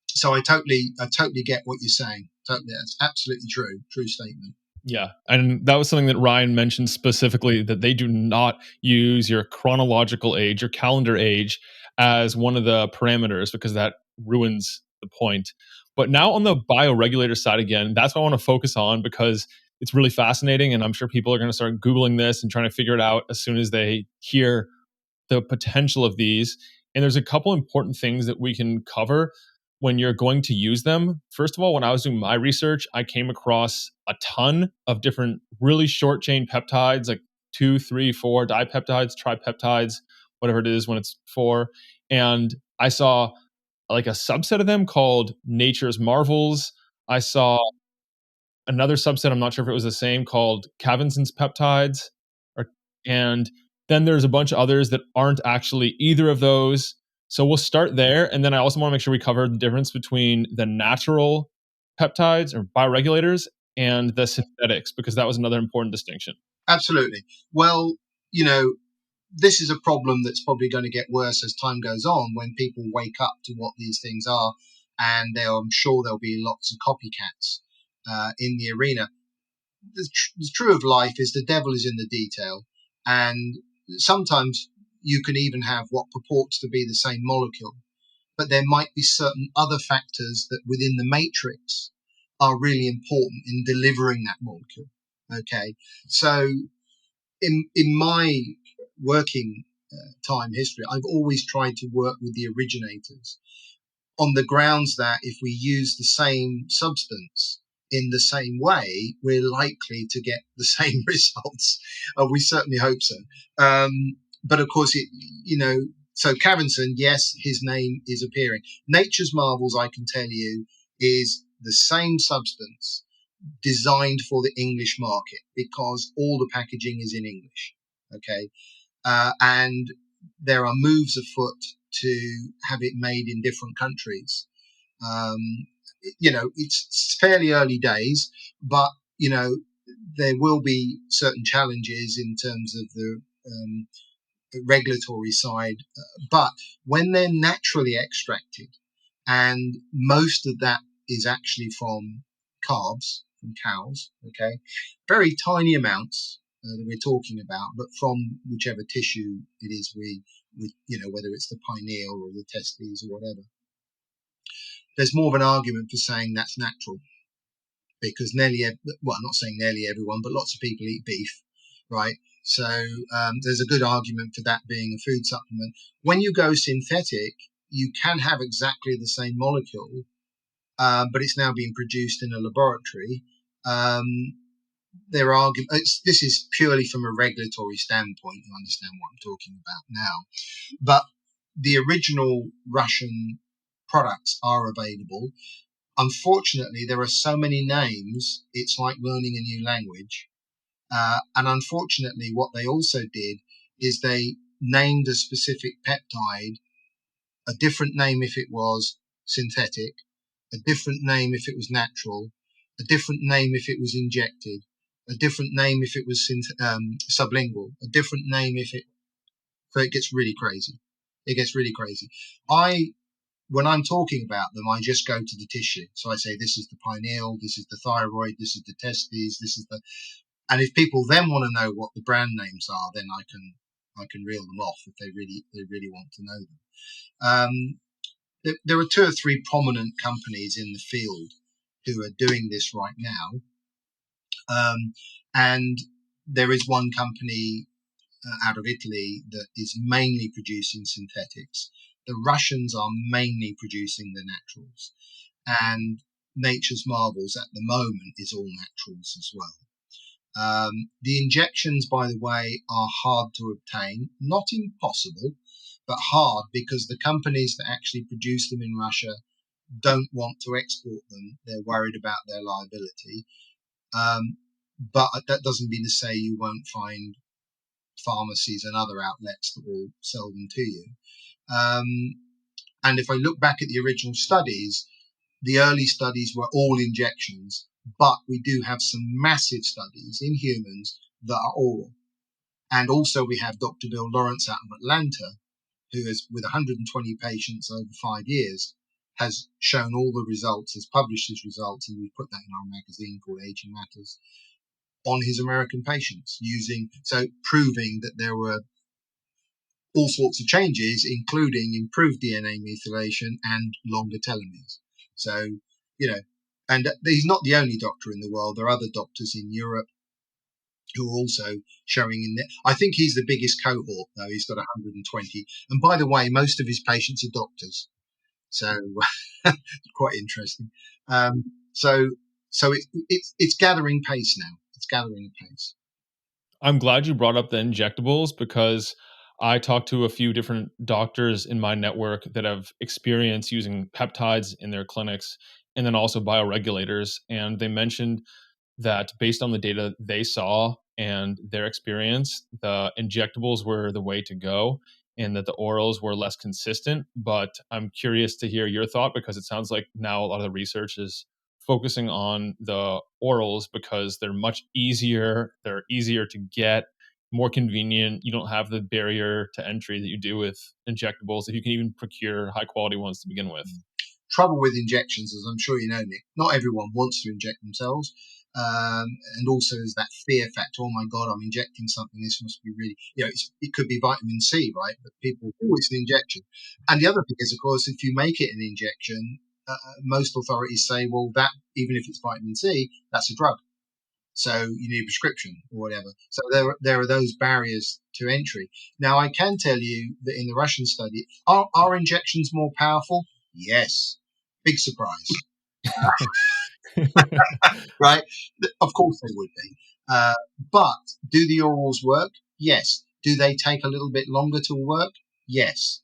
So I totally get what you're saying. Totally, that's absolutely true statement. Yeah, and that was something that Ryan mentioned specifically, that they do not use your chronological age or calendar age as one of the parameters because that ruins the point. But now on the bioregulator side again, that's what I want to focus on because it's really fascinating, and I'm sure people are going to start Googling this and trying to figure it out as soon as they hear the potential of these. And there's a couple important things that we can cover when you're going to use them. First of all, when I was doing my research, I came across a ton of different really short chain peptides, like 2, 3, 4 dipeptides, tripeptides, whatever it is when it's 4. And I saw like a subset of them called Nature's Marvels. I saw another subset, I'm not sure if it was the same, called Cavinson's peptides. And then there's a bunch of others that aren't actually either of those. So we'll start there. And then I also want to make sure we cover the difference between the natural peptides or bioregulators and the synthetics, because that was another important distinction. Absolutely. Well, this is a problem that's probably going to get worse as time goes on when people wake up to what these things are. And I'm sure there'll be lots of copycats in the arena. The truth of life is the devil is in the detail. And sometimes you can even have what purports to be the same molecule, but there might be certain other factors that within the matrix are really important in delivering that molecule. Okay. So in my working time history, I've always tried to work with the originators on the grounds that if we use the same substance in the same way, we're likely to get the same results. We certainly hope so. But of course, so Cavinson, yes, his name is appearing. Nature's Marvels, I can tell you, is the same substance designed for the English market because all the packaging is in English. Okay. And there are moves afoot to have it made in different countries. It's fairly early days, but, there will be certain challenges in terms of the regulatory side. But when they're naturally extracted, and most of that is actually from carbs, from cows, okay, very tiny amounts that we're talking about, but from whichever tissue it is whether it's the pineal or the testes or whatever. There's more of an argument for saying that's natural because not saying nearly everyone, but lots of people eat beef, right? So there's a good argument for that being a food supplement. When you go synthetic, you can have exactly the same molecule, but it's now being produced in a laboratory. This is purely from a regulatory standpoint. You understand what I'm talking about now. But the original Russian products are available. Unfortunately, there are so many names, it's like learning a new language. And unfortunately, what they also did is they named a specific peptide a different name if it was synthetic, a different name if it was natural, a different name if it was injected, a different name if it was sublingual, a different name if it. So it gets really crazy. It gets really crazy. When I'm talking about them, I just go to the tissue. So I say, this is the pineal, this is the thyroid, this is the testes, this is the. And if people then want to know what the brand names are, then I can reel them off if they really want to know them. There are 2 or 3 prominent companies in the field who are doing this right now. And there is one company out of Italy that is mainly producing synthetics. The Russians are mainly producing the naturals. And Nature's Marvels at the moment is all naturals as well. The injections, by the way, are hard to obtain, not impossible, but hard because the companies that actually produce them in Russia don't want to export them. They're worried about their liability. But that doesn't mean to say you won't find pharmacies and other outlets that will sell them to you. And if I look back at the original studies, the early studies were all injections, but we do have some massive studies in humans that are oral. And also we have Dr. Bill Lawrence out of Atlanta, who has, with 120 patients over 5 years, has shown all the results, has published his results, and we put that in our magazine called Aging Matters, on his American patients, proving that there were all sorts of changes, including improved DNA methylation and longer telomeres. So, and he's not the only doctor in the world. There are other doctors in Europe who are also showing in there. I think he's the biggest cohort, though. He's got 120. And by the way, most of his patients are doctors. So quite interesting. So it's gathering pace now. It's gathering pace. I'm glad you brought up the injectables because I talked to a few different doctors in my network that have experience using peptides in their clinics and then also bioregulators. And they mentioned that based on the data they saw and their experience, the injectables were the way to go and that the orals were less consistent. But I'm curious to hear your thought because it sounds like now a lot of the research is focusing on the orals because they're much easier, they're easier to get, more convenient. You don't have the barrier to entry that you do with injectables if you can even procure high quality ones to begin with. Trouble with injections, as I'm sure you know, Nick, not everyone wants to inject themselves. And also there's that fear factor. Oh my God, I'm injecting something. This must be really, it could be vitamin C, right? But people, it's an injection. And the other thing is, of course, if you make it an injection, most authorities say, well, that even if it's vitamin C, that's a drug. So you need a prescription or whatever. So there are those barriers to entry. Now, I can tell you that in the Russian study, are injections more powerful? Yes. Big surprise. Right? Of course they would be. But do the orals work? Yes. Do they take a little bit longer to work? Yes.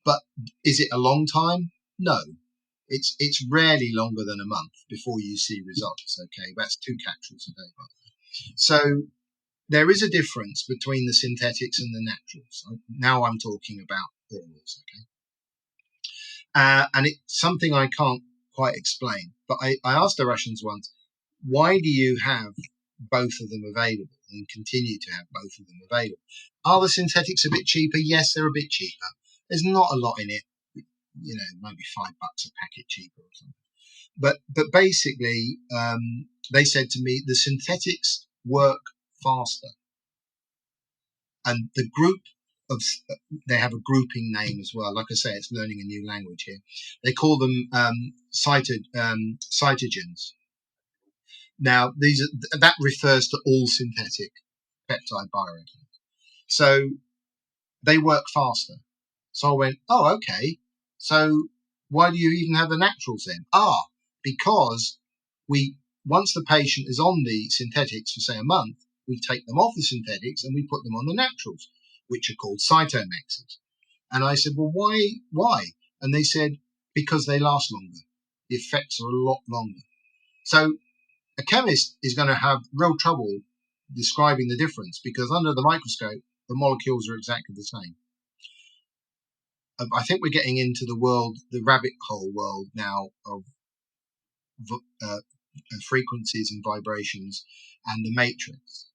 But is it a long time? No. It's rarely longer than a month before you see results. Okay, that's 2 capsules a day. So there is a difference between the synthetics and the naturals. Now I'm talking about orals. Okay, and it's something I can't quite explain. But I asked the Russians once, why do you have both of them available and continue to have both of them available? Are the synthetics a bit cheaper? Yes, they're a bit cheaper. There's not a lot in it. Maybe $5 a packet cheaper or something. But basically, they said to me, the synthetics work faster. And the group they have a grouping name as well. Like I say, it's learning a new language here. They call them cytogens. Now, that refers to all synthetic peptide bioregulators. So they work faster. So I went, oh, okay. So why do you even have the naturals then? Because once the patient is on the synthetics for say a month, we take them off the synthetics and we put them on the naturals, which are called cytomaxes. And I said, well, why? And they said, because they last longer. the effects are a lot longer. So a chemist is going to have real trouble describing the difference because under the microscope, the molecules are exactly the same. I think we're getting into the rabbit hole world now of frequencies and vibrations and the matrix.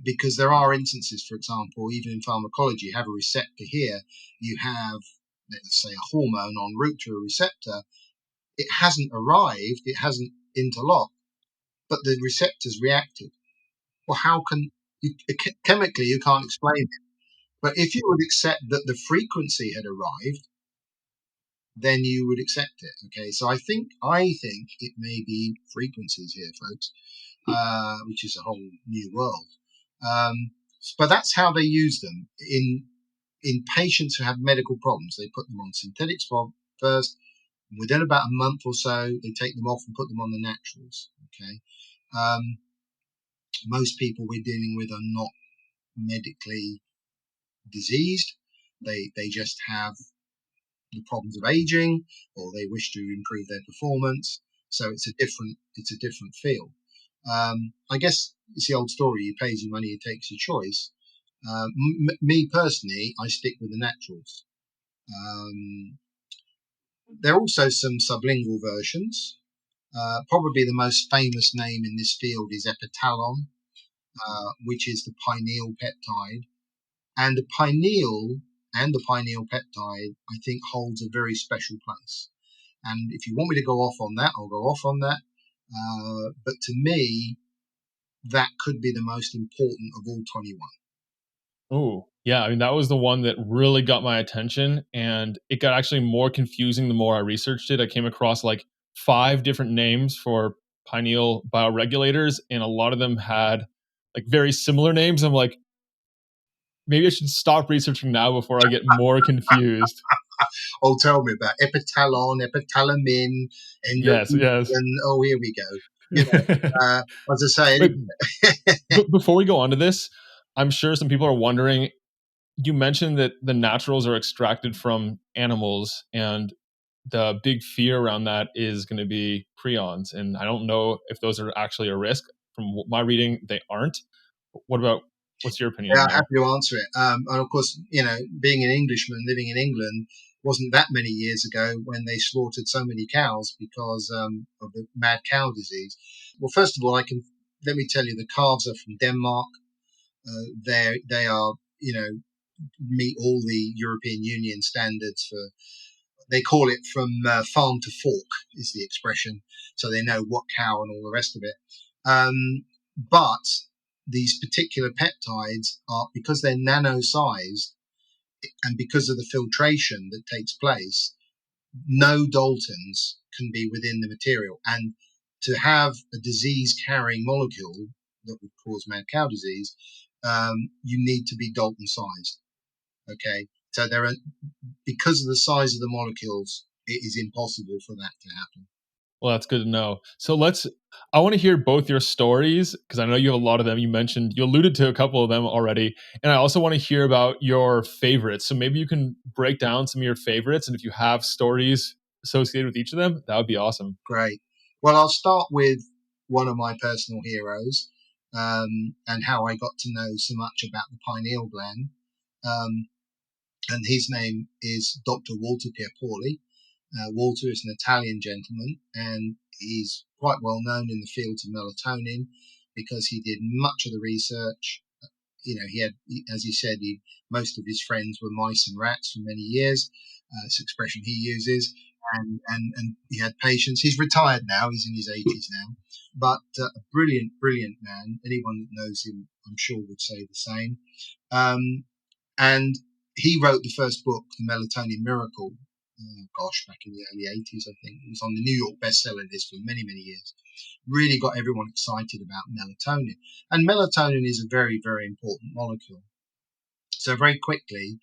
Because there are instances, for example, even in pharmacology, you have a receptor here, you have, let's say, a hormone en route to a receptor. It hasn't arrived, it hasn't interlocked, but the receptor's reacted. Well, how can you, chemically you can't explain it? But if you would accept that the frequency had arrived, then you would accept it. Okay, so I think it may be frequencies here, folks, which is a whole new world. But that's how they use them in patients who have medical problems. They put them on synthetics first. Within about a month or so, they take them off and put them on the naturals. Okay, most people we're dealing with are not medically diseased. They just have the problems of aging, or they wish to improve their performance. So it's a different field. I guess it's the old story: you pays your money, you takes your choice. Me personally, I stick with the naturals. There are also some sublingual versions. Probably the most famous name in this field is epitalon, which is the pineal peptide. And the pineal peptide, I think, holds a very special place. And if you want me to go off on that, I'll go off on that. But to me, that could be the most important of all 21. Oh, yeah. I mean, that was the one that really got my attention. And it got actually more confusing the more I researched it. I came across like 5 different names for pineal bioregulators, and a lot of them had like very similar names. I'm like, maybe I should stop researching now before I get more confused. Oh, tell me about epitalon, epitalamin, Yes, yes. and oh, here we go. You know, as I say, Wait, before we go on to this, I'm sure some people are wondering. You mentioned that the naturals are extracted from animals, and the big fear around that is going to be prions. And I don't know if those are actually a risk. From my reading, they aren't. What's your opinion yeah, on I'm that? happy to answer it. And of course, being an Englishman living in England wasn't that many years ago when they slaughtered so many cows because of the mad cow disease. Well, first of all, let me tell you, the calves are from Denmark. They are, meet all the European Union standards for. They call it from farm to fork is the expression, so they know what cow and all the rest of it. But these particular peptides are, because they're nano-sized and because of the filtration that takes place, no Daltons can be within the material. And to have a disease-carrying molecule that would cause mad cow disease, you need to be Dalton-sized. Okay, so because of the size of the molecules, it is impossible for that to happen. Well, that's good to know. So I want to hear both your stories because I know you have a lot of them. You alluded to a couple of them already. And I also want to hear about your favorites. So maybe you can break down some of your favorites. And if you have stories associated with each of them, that would be awesome. Great. Well, I'll start with one of my personal heroes and how I got to know so much about the pineal gland. And his name is Dr. Walter Pierpoli. Walter is an Italian gentleman, and he's quite well known in the fields of melatonin because he did much of the research. He had, as he said, most of his friends were mice and rats for many years. It's an expression he uses, and he had patients. He's retired now; he's in his 80s now, but a brilliant, brilliant man. Anyone that knows him, I'm sure, would say the same. And he wrote the first book, The Melatonin Miracle. Back in the early 80s, I think. It was on the New York bestseller list for many, many years. Really got everyone excited about melatonin. And melatonin is a very, very important molecule. So very quickly,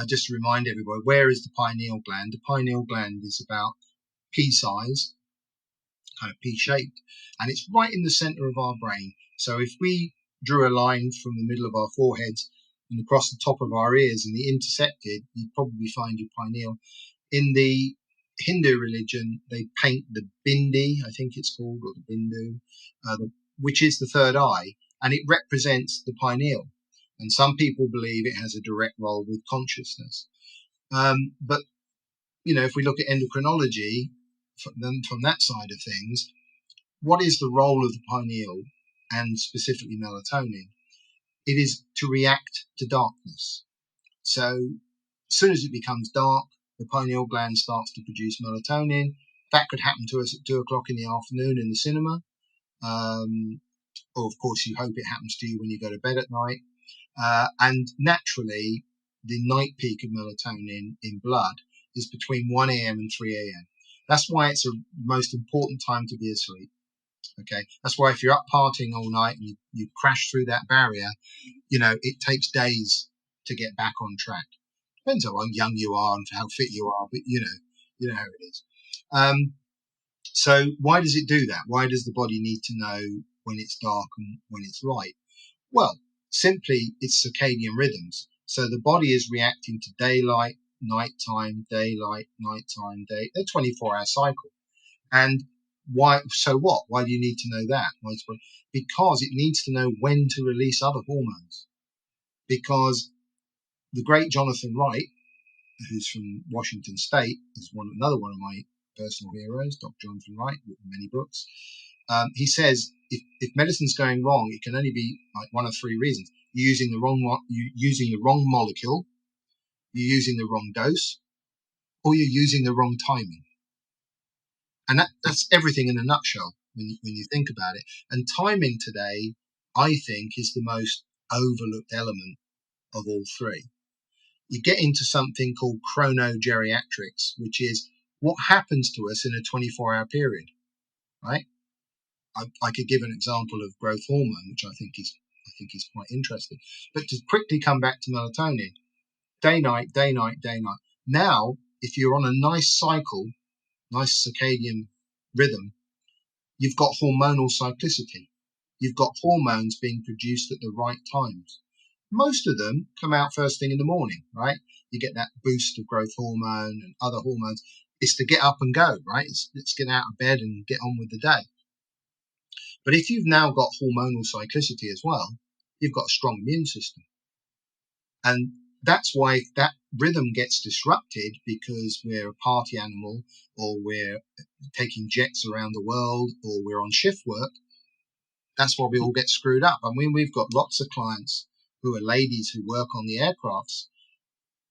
just to remind everybody, where is the pineal gland? The pineal gland is about pea-sized, kind of pea-shaped, and it's right in the center of our brain. So if we drew a line from the middle of our foreheads and across the top of our ears and the intersected, you'd probably find your pineal. In the Hindu religion, they paint the bindi, I think it's called, or the bindu, which is the third eye, and it represents the pineal. And some people believe it has a direct role with consciousness. But, if we look at endocrinology from that side of things, what is the role of the pineal and specifically melatonin? It is to react to darkness. So as soon as it becomes dark, the pineal gland starts to produce melatonin. That could happen to us at 2:00 in the afternoon in the cinema. Or, of course, you hope it happens to you when you go to bed at night. And naturally, the night peak of melatonin in blood is between 1 a.m. and 3 a.m. That's why it's the most important time to be asleep. Okay, that's why if you're up partying all night and you crash through that barrier, it takes days to get back on track. Depends how young you are and how fit you are, but you know how it is. So why does it do that? Why does the body need to know when it's dark and when it's light? Well, simply it's circadian rhythms. So the body is reacting to daylight, nighttime, daylight, nighttime, day. They're 24-hour cycle. And why? So what? Why do you need to know that? Because it needs to know when to release other hormones. Because the great Jonathan Wright, who's from Washington State, is another one of my personal heroes, Dr. Jonathan Wright, written many books. He says if medicine's going wrong, it can only be like one of three reasons: you're using the wrong molecule, you're using the wrong dose, or you're using the wrong timing. And that's everything in a nutshell when you think about it. And timing today, I think, is the most overlooked element of all three. You get into something called chronogeriatrics, which is what happens to us in a 24-hour period, right? I could give an example of growth hormone, which I think is quite interesting. But to quickly come back to melatonin, day, night, day, night, day, night. Now, if you're on a nice cycle, nice circadian rhythm, you've got hormonal cyclicity. You've got hormones being produced at the right times. Most of them come out first thing in the morning, right? You get that boost of growth hormone and other hormones. It's to get up and go, right? Let's get out of bed and get on with the day. But if you've now got hormonal cyclicity as well, you've got a strong immune system. And that's why that rhythm gets disrupted, because we're a party animal, or we're taking jets around the world, or we're on shift work. That's why we all get screwed up. I mean, we've got lots of clients who are ladies who work on the aircrafts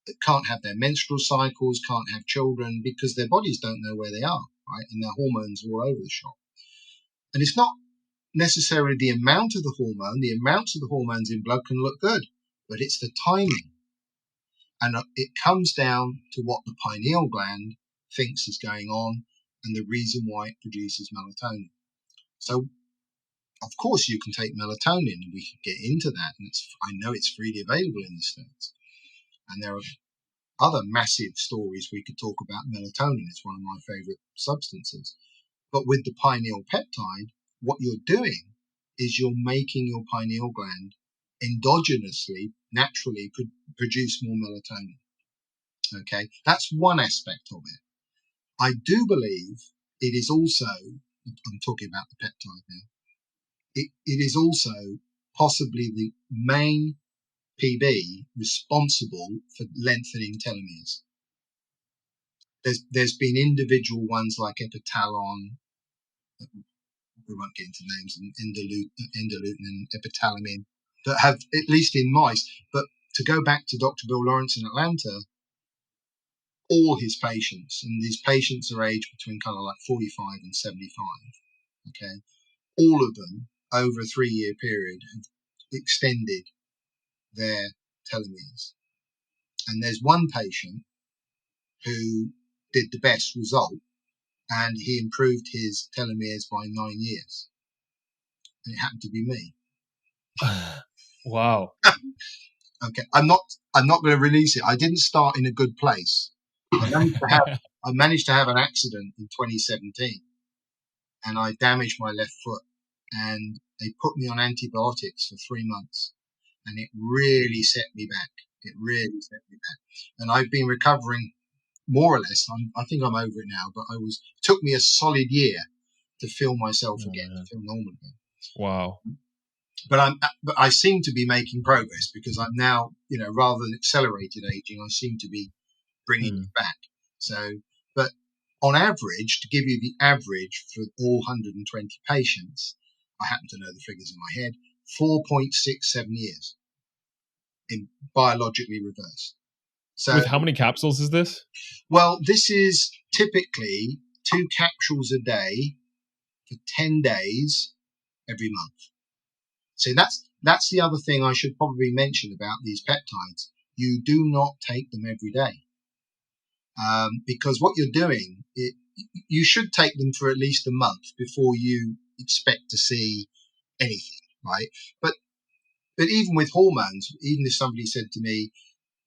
that can't have their menstrual cycles, can't have children, because their bodies don't know where they are, right? And their hormones are all over the shop. And it's not necessarily the amount of the hormone. The amounts of the hormones in blood can look good, but it's the timing. And it comes down to what the pineal gland thinks is going on and the reason why it produces melatonin. So, of course, you can take melatonin, and we can get into that. And I know it's freely available in the States. And there are other massive stories we could talk about melatonin. It's one of my favorite substances. But with the pineal peptide, what you're doing is you're making your pineal gland endogenously, naturally produce more melatonin. Okay, that's one aspect of it. I do believe it is also, I'm talking about the peptide now, it is also possibly the main PB responsible for lengthening telomeres. There's been individual ones like epitalon, we won't get into names, and endolutin and epitalamin, that have, at least in mice, but to go back to Dr. Bill Lawrence in Atlanta, all his patients, and these patients are aged between kind of like 45 and 75, okay, all of them over a 3-year period have extended their telomeres. And there's one patient who did the best result, and he improved his telomeres by 9 years. And it happened to be me. Wow. Okay, I'm not going to release it. I didn't start in a good place. I managed to have an accident in 2017, and I damaged my left foot, and they put me on antibiotics for 3 months, and it really set me back. And I've been recovering more or less, I think I'm over it now, but took me a solid year to feel myself again, to feel normal again. Wow. But I seem to be making progress, because I'm now, rather than accelerated aging, I seem to be bringing it back. So, but on average, to give you the average for all 120 patients, I happen to know the figures in my head, 4.67 years in biologically reversed. So, with how many capsules is this? Well, this is typically 2 capsules a day for 10 days every month. So that's the other thing I should probably mention about these peptides. You do not take them every day, because what you're doing, you should take them for at least a month before you expect to see anything, right? But even with hormones, even if somebody said to me,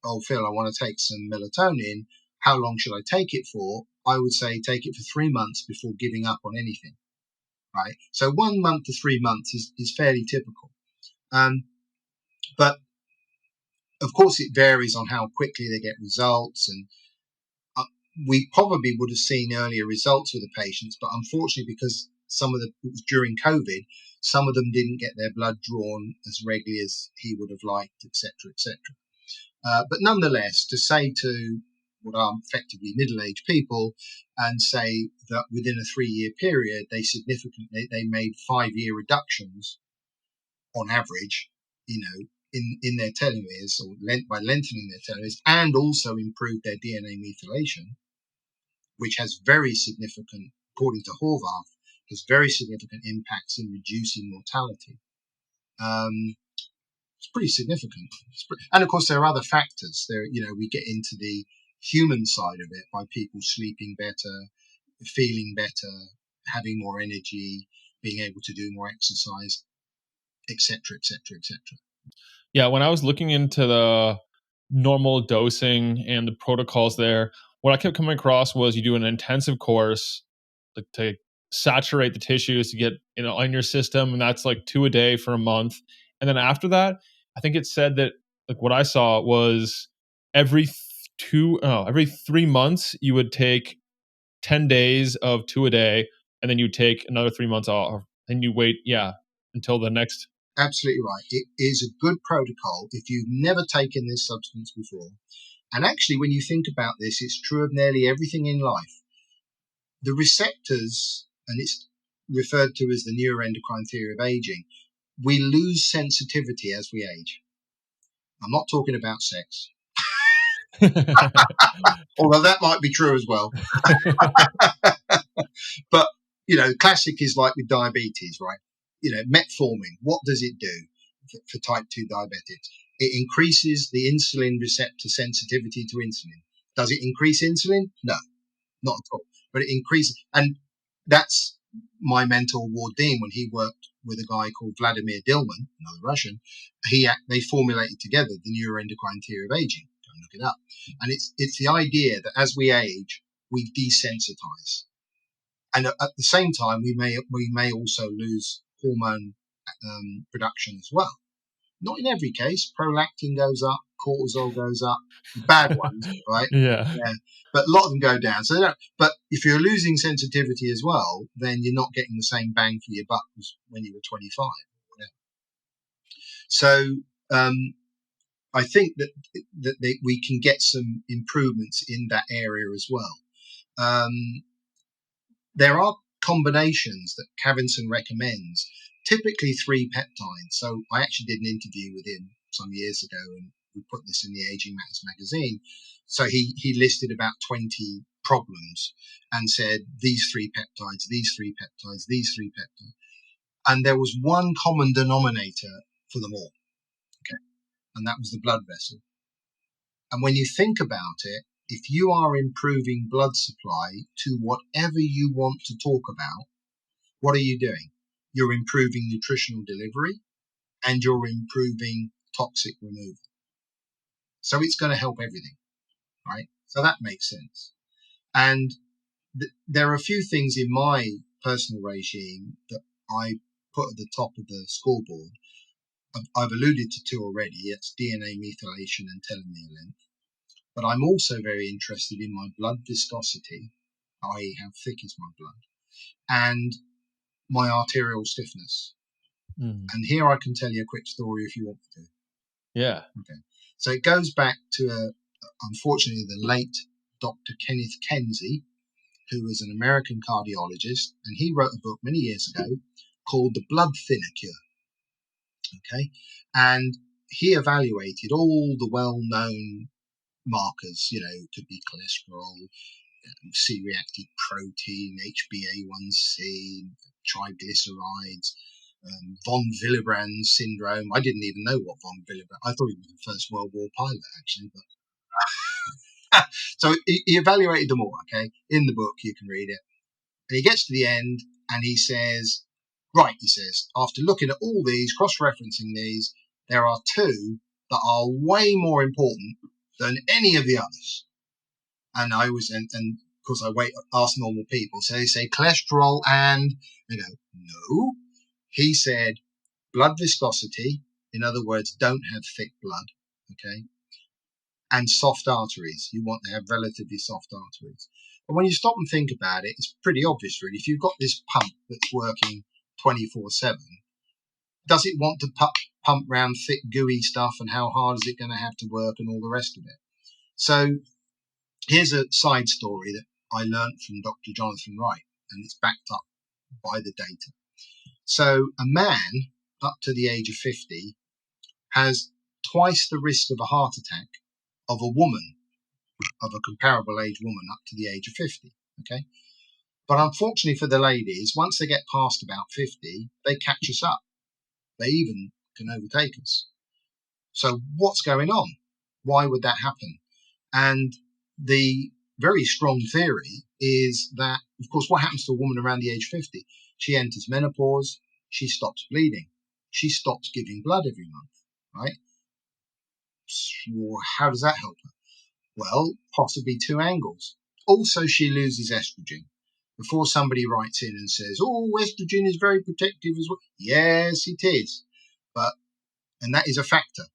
"Oh, Phil, I want to take some melatonin. How long should I take it for?" I would say take it for 3 months before giving up on anything, right? So 1 month to 3 months is fairly typical. But of course, it varies on how quickly they get results. And we probably would have seen earlier results with the patients, but unfortunately, because it was during COVID, some of them didn't get their blood drawn as regularly as he would have liked, etc., etc. But nonetheless, to say to what are effectively middle-aged people and say that within a 3-year period, they made 5-year reductions on average, in their telomeres, or by lengthening their telomeres, and also improved their DNA methylation, which has very significant, according to Horvath, has very significant impacts in reducing mortality. It's pretty significant. And of course, there are other factors. We get into the human side of it by people sleeping better, feeling better, having more energy, being able to do more exercise, etc., etc., etc. Yeah, when I was looking into the normal dosing and the protocols there, what I kept coming across was you do an intensive course to saturate the tissues to get in your system, and that's like 2 a day for a month. And then after that, I think it said that, like, what I saw was every 3 months you would take 10 days of 2 a day, and then you take another 3 months off, and you wait until the next. Absolutely right. It is a good protocol if you've never taken this substance before. And actually, when you think about this, it's true of nearly everything in life. The receptors, and it's referred to as the neuroendocrine theory of aging, we lose sensitivity as we age. I'm not talking about sex, although that might be true as well. But, classic is like with diabetes, right? Metformin, what does it do for type 2 diabetics? It increases the insulin receptor sensitivity to insulin. Does it increase insulin? No, not at all. But it increases, and that's my mentor Ward Dean, when he worked with a guy called Vladimir Dilman, another Russian. They formulated together the neuroendocrine theory of aging. Go and look it up. And it's the idea that as we age, we desensitize, and at the same time, we may also lose hormone production as well. Not in every case. Prolactin goes up, cortisol goes up, bad ones, right? Yeah. But a lot of them go down. But if you're losing sensitivity as well, then you're not getting the same bang for your buck as when you were 25 or whatever. So I think that we can get some improvements in that area as well. There are combinations that Cavinson recommends, typically 3 peptides. So I actually did an interview with him some years ago, and we put this in the Aging Matters magazine. So he listed about 20 problems and said these 3 peptides, these 3 peptides, these 3 peptides. And there was one common denominator for them all. Okay. And that was the blood vessel. And when you think about it, if you are improving blood supply to whatever you want to talk about, what are you doing? You're improving nutritional delivery, and you're improving toxic removal. So it's going to help everything, right? So that makes sense. And there are a few things in my personal regime that I put at the top of the scoreboard. I've alluded to 2 already. It's DNA methylation and telomere length. but I'm also very interested in my blood viscosity, i.e. how thick is my blood, and my arterial stiffness. And here I can tell you a quick story if you want me to. Yeah. Okay. So it goes back to, unfortunately, the late Dr. Kenneth Kenzie, who was an American cardiologist, and he wrote a book many years ago called The Blood Thinner Cure. Okay. And he evaluated all the well-known markers, it could be cholesterol, C-reactive protein, HbA1c, triglycerides, von Willebrand syndrome. I didn't even know what von Willebrand. I thought he was a First World War pilot, actually. But so he evaluated them all. Okay, in the book you can read it, and he gets to the end and he says, "Right," he says, "after looking at all these, cross-referencing these, there are two that are way more important than any of the others." And I was, and of course I ask normal people. So they say cholesterol, and they go, no. He said blood viscosity, in other words, don't have thick blood, okay, and soft arteries. You want to have relatively soft arteries. But when you stop and think about it, it's pretty obvious, really. If you've got this pump that's working 24/7, does it want to pump around thick, gooey stuff, and how hard is it going to have to work, and all the rest of it? So here's a side story that I learned from Dr. Jonathan Wright, and it's backed up by the data. So a man up to the age of 50 has twice the risk of a heart attack of a woman, of a comparable age woman up to the age of 50. Okay. But unfortunately for the ladies, once they get past about 50, they catch us up. They even can overtake us. So what's going on? Why would that happen? And the very strong theory is that, of course, what happens to a woman around the age of 50? She enters menopause, she stops bleeding, she stops giving blood every month, right? So how does that help her? Well, possibly two angles. Also, she loses estrogen. Before somebody writes in and says, oh, estrogen is very protective as well. Yes, it is. And that is a factor.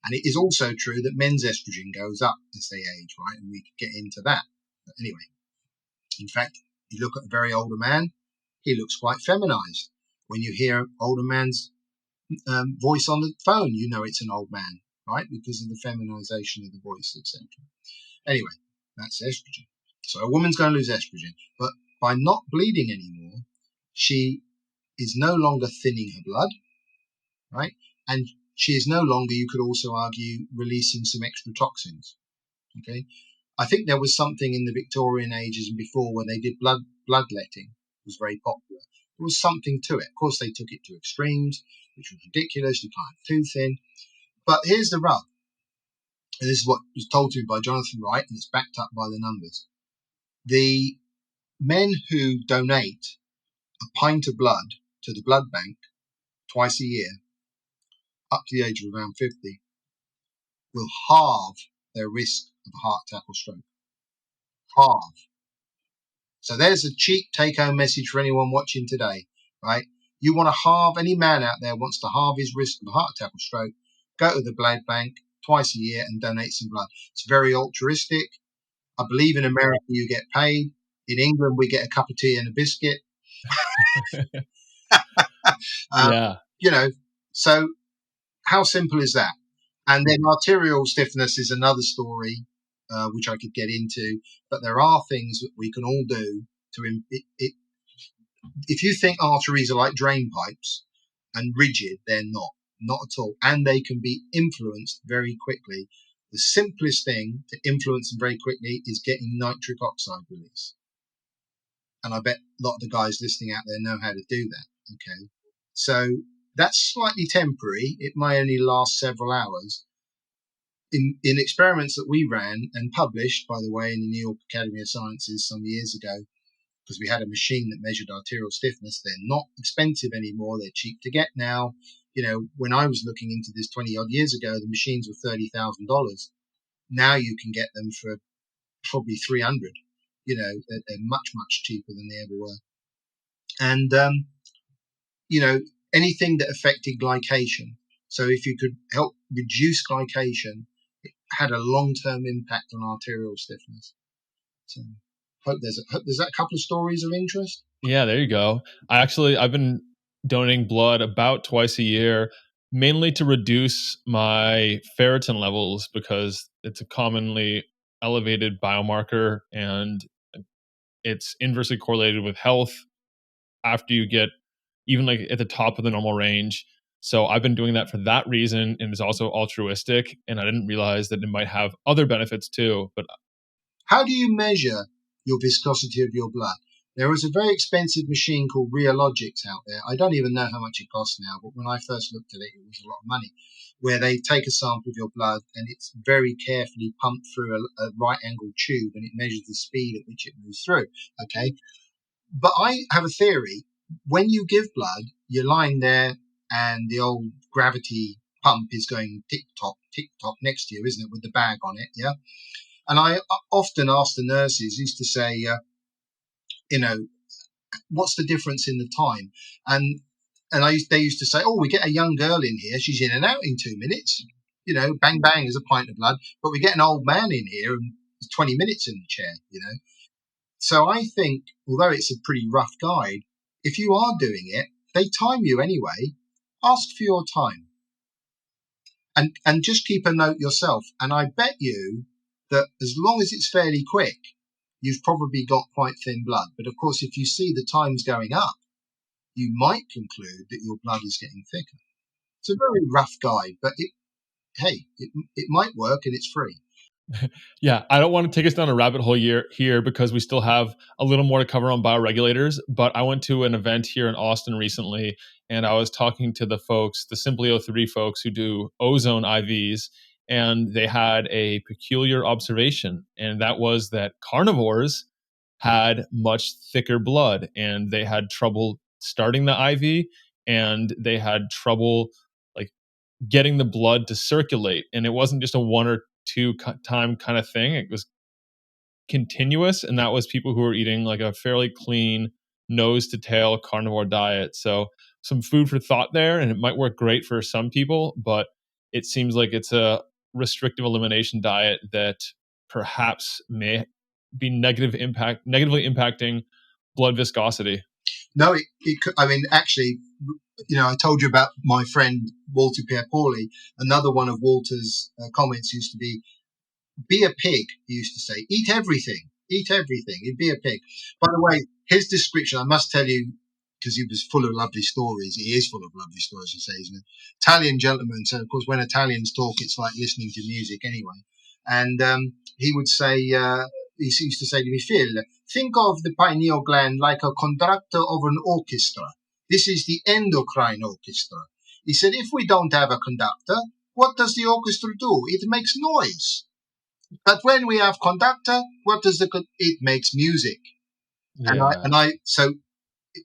And it is also true that men's estrogen goes up as they age, right? And we could get into that. But anyway, in fact, you look at a very older man, he looks quite feminized. When you hear an older man's voice on the phone, you know it's an old man, right? Because of the feminization of the voice, etc. Anyway, that's estrogen. So a woman's going to lose estrogen. But by not bleeding anymore, she is no longer thinning her blood, right? And she is no longer, you could also argue, releasing some extra toxins. Okay, I think there was something in the Victorian ages and before when they did bloodletting. It was very popular. There was something to it. Of course, they took it to extremes, which was ridiculous. You can't have too thin. But here's the rub. And this is what was told to me by Jonathan Wright, and it's backed up by the numbers. The men who donate a pint of blood to the blood bank twice a year, up to the age of around 50, will halve their risk of a heart attack or stroke. Halve. So there's a cheap take-home message for anyone watching today, right? You want to halve, any man out there wants to halve his risk of a heart attack or stroke, go to the blood bank twice a year and donate some blood. It's very altruistic. I believe in America you get paid. In England we get a cup of tea and a biscuit. Yeah. So how simple is that? And then arterial stiffness is another story, which I could get into. But there are things that we can all do to if you think arteries are like drain pipes and rigid, they're not at all. And they can be influenced very quickly. The simplest thing to influence them very quickly is getting nitric oxide release. And I bet a lot of the guys listening out there know how to do that. Okay. So that's slightly temporary. It may only last several hours. In experiments that we ran and published, by the way, in the New York Academy of Sciences some years ago, because we had a machine that measured arterial stiffness. They're not expensive anymore. They're cheap to get now. When I was looking into this 20 odd years ago, the machines were $30,000. Now you can get them for probably 300. They're much, much cheaper than they ever were. And, anything that affected glycation. So if you could help reduce glycation, had a long-term impact on arterial stiffness. So hope there's that couple of stories of interest. Yeah, there you go. I've been donating blood about twice a year, mainly to reduce my ferritin levels because it's a commonly elevated biomarker and it's inversely correlated with health after you get even like at the top of the normal range. So I've been doing that for that reason, and it's also altruistic. And I didn't realize that it might have other benefits too. But how do you measure your viscosity of your blood? There is a very expensive machine called Realogics out there. I don't even know how much it costs now, but when I first looked at it, it was a lot of money, where they take a sample of your blood and it's very carefully pumped through a right angled tube, and it measures the speed at which it moves through. Okay. But I have a theory. When you give blood, you're lying there and the old gravity pump is going tick tock next to you, isn't it, with the bag on it? Yeah. And I often ask the nurses, used to say, what's the difference in the time? And they used to say, oh, we get a young girl in here. She's in and out in 2 minutes. Bang, bang is a pint of blood. But we get an old man in here and it's 20 minutes in the chair, So I think, although it's a pretty rough guide, if you are doing it, they time you anyway. Ask for your time. And just keep a note yourself. And I bet you that as long as it's fairly quick, you've probably got quite thin blood. But of course, if you see the times going up, you might conclude that your blood is getting thicker. It's a very rough guide, but it might work and it's free. Yeah, I don't want to take us down a rabbit hole here because we still have a little more to cover on bioregulators, but I went to an event here in Austin recently and I was talking to the folks, the Simplio3 folks who do ozone IVs, and they had a peculiar observation, and that was that carnivores had much thicker blood and they had trouble starting the IV and they had trouble like getting the blood to circulate. And it wasn't just a one or two time kind of thing. It was continuous. And that was people who were eating like a fairly clean nose to tail carnivore diet. So some food for thought there, and it might work great for some people, but it seems like it's a restrictive elimination diet that perhaps may be negatively impacting blood viscosity. No, it could. I mean, actually, I told you about my friend Walter Pierpoli. Another one of Walter's comments used to be a pig. He used to say, eat everything, he'd be a pig. By the way, his description, I must tell you, because he was full of lovely stories. He is full of lovely stories, I say. He's an Italian gentleman. So, of course, when Italians talk, it's like listening to music anyway. And he would say, he used to say to me, Phil, think of the pineal gland like a conductor of an orchestra. This is the endocrine orchestra. He said, if we don't have a conductor, what does the orchestra do? It makes noise. But when we have conductor, it makes music. Yeah. So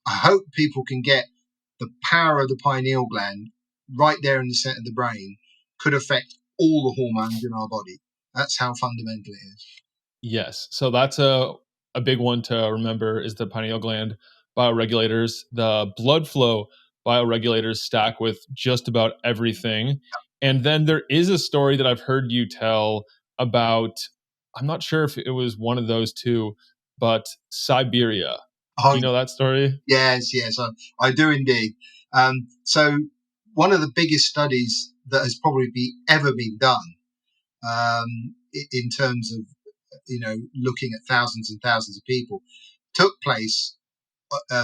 I hope people can get the power of the pineal gland right there in the center of the brain could affect all the hormones in our body. That's how fundamental it is. Yes. So that's a big one to remember is the pineal gland bioregulators. The blood flow bioregulators stack with just about everything. Yeah. And then there is a story that I've heard you tell about, I'm not sure if it was one of those two, but Siberia. Do you know that story? Yes, I do indeed. So one of the biggest studies that has probably ever been done in terms of, looking at thousands and thousands of people took place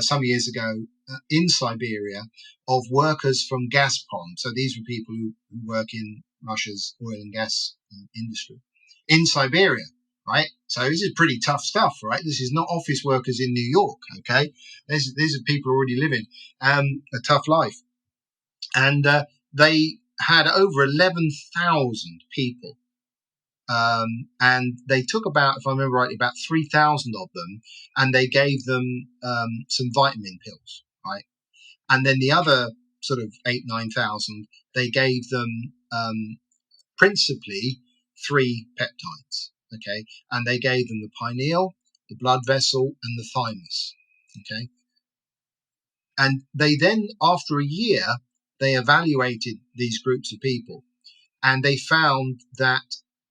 some years ago in Siberia of workers from Gazprom. So these were people who work in Russia's oil and gas industry in Siberia. Right, so this is pretty tough stuff, right? This is not office workers in New York, okay? These are people already living a tough life, and they had over 11,000 people, and they took about, if I remember rightly, about 3,000 of them, and they gave them some vitamin pills, right? And then the other sort of 9,000, they gave them principally 3 peptides. Okay, and they gave them the pineal, the blood vessel, and the thymus. Okay, and they then, after a year, they evaluated these groups of people, and they found that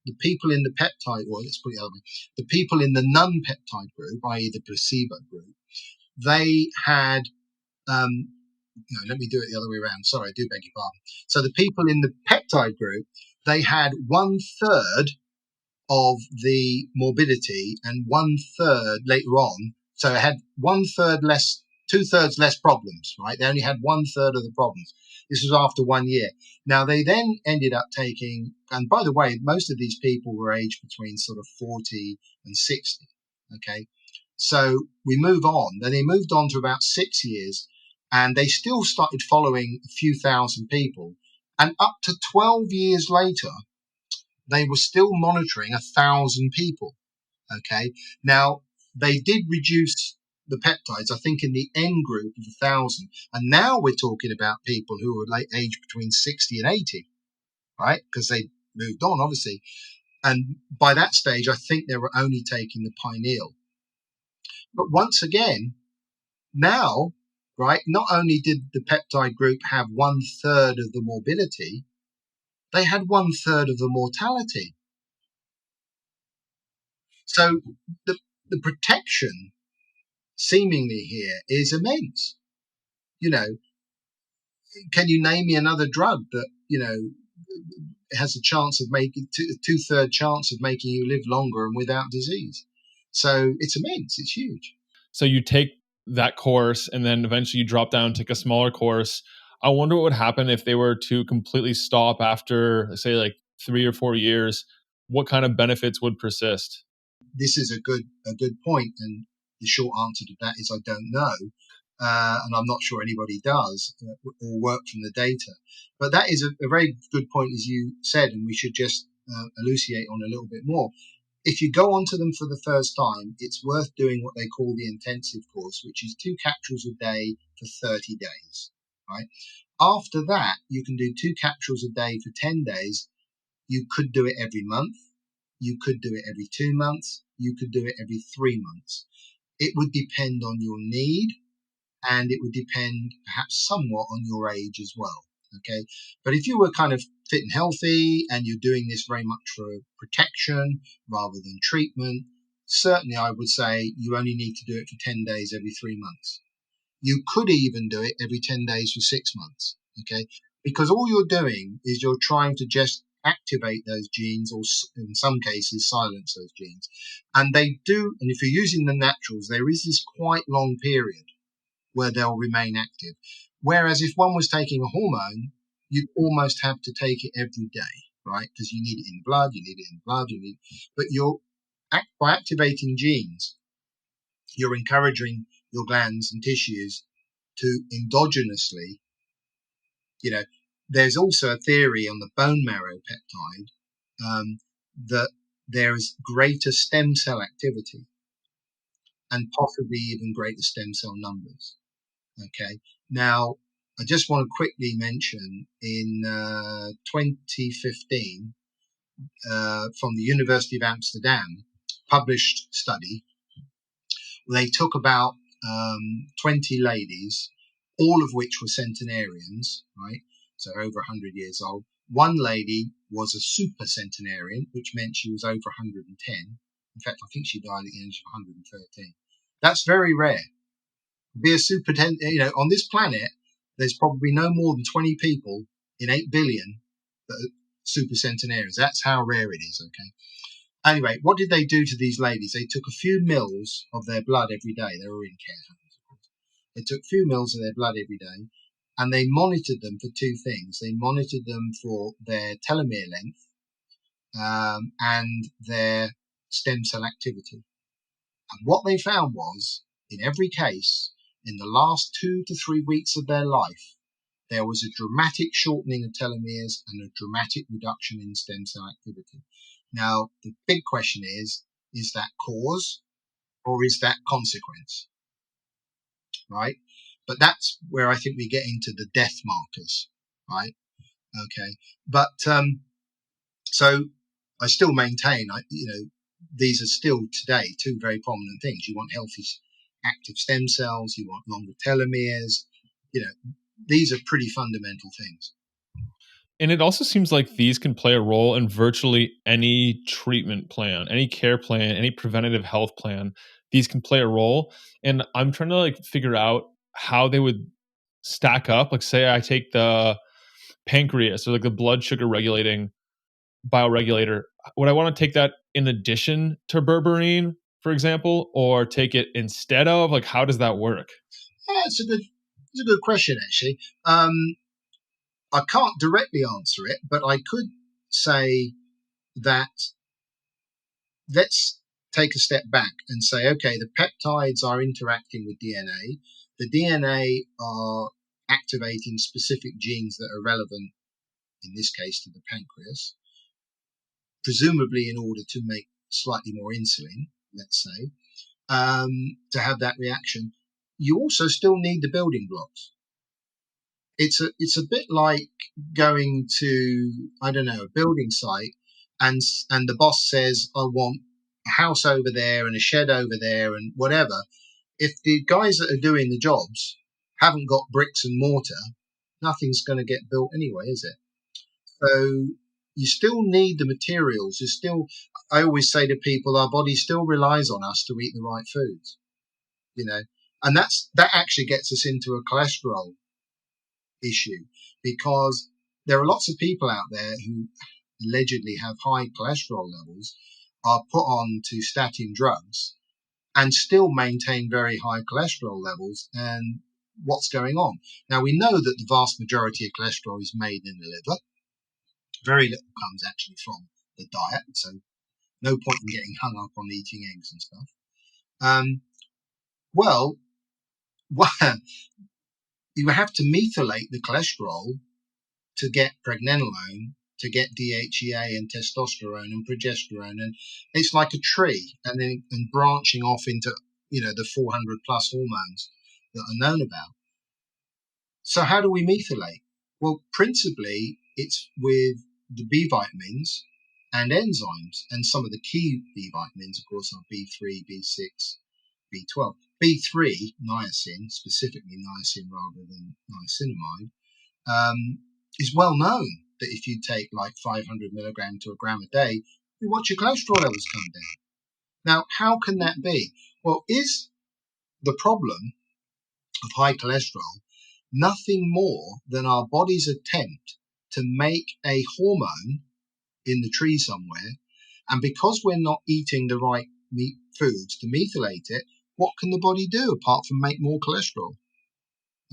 the people in the peptide, or let's put it the other way, the people in the non-peptide group, i.e. the placebo group, they had, no, let me do it the other way around. Sorry, I do beg your pardon. So the people in the peptide group, they had 1/3 of the morbidity and 1/3 later on. So it had 1/3 less, 2/3 less problems, right? They only had 1/3 of the problems. This was after 1 year. Now they then ended up taking, and by the way, most of these people were aged between sort of 40 and 60. Okay. So we move on. Then they moved on to about 6 years, and they still started following a few thousand people. And up to 12 years later, they were still monitoring 1,000 people. Okay. Now they did reduce the peptides, I think, in the N group of 1,000. And now we're talking about people who are aged between 60 and 80, right? Because they moved on, obviously. And by that stage, I think they were only taking the pineal. But once again, now, right, not only did the peptide group have 1/3 of the morbidity, they had 1/3 of the mortality. So the protection seemingly here is immense. You know, can you name me another drug that, has a chance of making two-third chance of making you live longer and without disease? So it's immense. It's huge. So you take that course and then eventually you drop down, take a smaller course. I wonder what would happen if they were to completely stop after, say, like 3 or 4 years. What kind of benefits would persist? This is a good point, and the short answer to that is I don't know, and I'm not sure anybody does or work from the data. But that is a very good point, as you said, and we should just elucidate on a little bit more. If you go onto them for the first time, it's worth doing what they call the intensive course, which is 2 capsules a day for 30 days, right? After that, you can do 2 capsules a day for 10 days. You could do it every month. You could do it every 2 months. You could do it every 3 months. It would depend on your need, and it would depend perhaps somewhat on your age as well. Okay. But if you were kind of fit and healthy and you're doing this very much for protection rather than treatment, certainly I would say you only need to do it for 10 days every 3 months. You could even do it every 10 days for 6 months. Okay. Because all you're doing is you're trying to just activate those genes, or in some cases silence those genes. And they do, and if you're using the naturals, there is this quite long period where they'll remain active. Whereas if one was taking a hormone, you'd almost have to take it every day, right? Because you need it in the blood, but by activating genes, you're encouraging your glands and tissues to endogenously, there's also a theory on the bone marrow peptide that there is greater stem cell activity and possibly even greater stem cell numbers. Okay. Now, I just want to quickly mention in 2015 from the University of Amsterdam published study. They took about 20 ladies, all of which were centenarians, right? So over 100 years old. One lady was a super centenarian, which meant she was over 110. In fact, I think she died at the age of 113. That's very rare. Be a super, on this planet, there's probably no more than 20 people in 8 billion that are super centenarians. That's how rare it is, okay? Anyway, what did they do to these ladies? They took a few mils of their blood every day. They were in care homes, of course. They took a few mils of their blood every day, and they monitored them for 2 things. They monitored them for their telomere length and their stem cell activity. And what they found was, in every case, in the last 2 to 3 weeks of their life, there was a dramatic shortening of telomeres and a dramatic reduction in stem cell activity. Now, the big question is that cause or is that consequence? Right? But that's where I think we get into the death markers, right? Okay. But so I still maintain, these are still today 2 very prominent things. You want healthy, active stem cells. You want longer telomeres. These are pretty fundamental things. And it also seems like these can play a role in virtually any treatment plan, any care plan, any preventative health plan. These can play a role. And I'm trying to like figure out how they would stack up. Like, say I take the pancreas or like the blood sugar regulating bioregulator. Would I want to take that in addition to berberine, for example, or take it instead of? Like, how does that work? Yeah, it's a good question, actually. I can't directly answer it, but I could say that let's take a step back and say, okay, the peptides are interacting with DNA. The DNA are activating specific genes that are relevant, in this case, to the pancreas, presumably in order to make slightly more insulin, let's say, to have that reaction. You also still need the building blocks. It's a bit like going to, I don't know, a building site, and the boss says, I want a house over there and a shed over there and whatever. If the guys that are doing the jobs haven't got bricks and mortar, nothing's going to get built anyway, is it? So you still need the materials. I always say to people, our body still relies on us to eat the right foods, and that actually gets us into a cholesterol issue, because there are lots of people out there who allegedly have high cholesterol levels, are put on to statin drugs, and still maintain very high cholesterol levels. And what's going on? Now, we know that the vast majority of cholesterol is made in the liver. Very little comes actually from the diet, so no point in getting hung up on eating eggs and stuff. Well, you have to methylate the cholesterol to get pregnenolone, to get DHEA and testosterone and progesterone, and it's like a tree, and branching off into the 400 plus hormones that are known about. So how do we methylate? Well, principally it's with the B vitamins and enzymes, and some of the key B vitamins, of course, are B3, B6, B12. B3, niacin, specifically niacin rather than niacinamide, is well known that if you take like 500 milligrams to a gram a day, you watch your cholesterol levels come down. Now, how can that be? Well, is the problem of high cholesterol nothing more than our body's attempt to make a hormone in the tree somewhere, and because we're not eating the right foods to methylate it, what can the body do apart from make more cholesterol?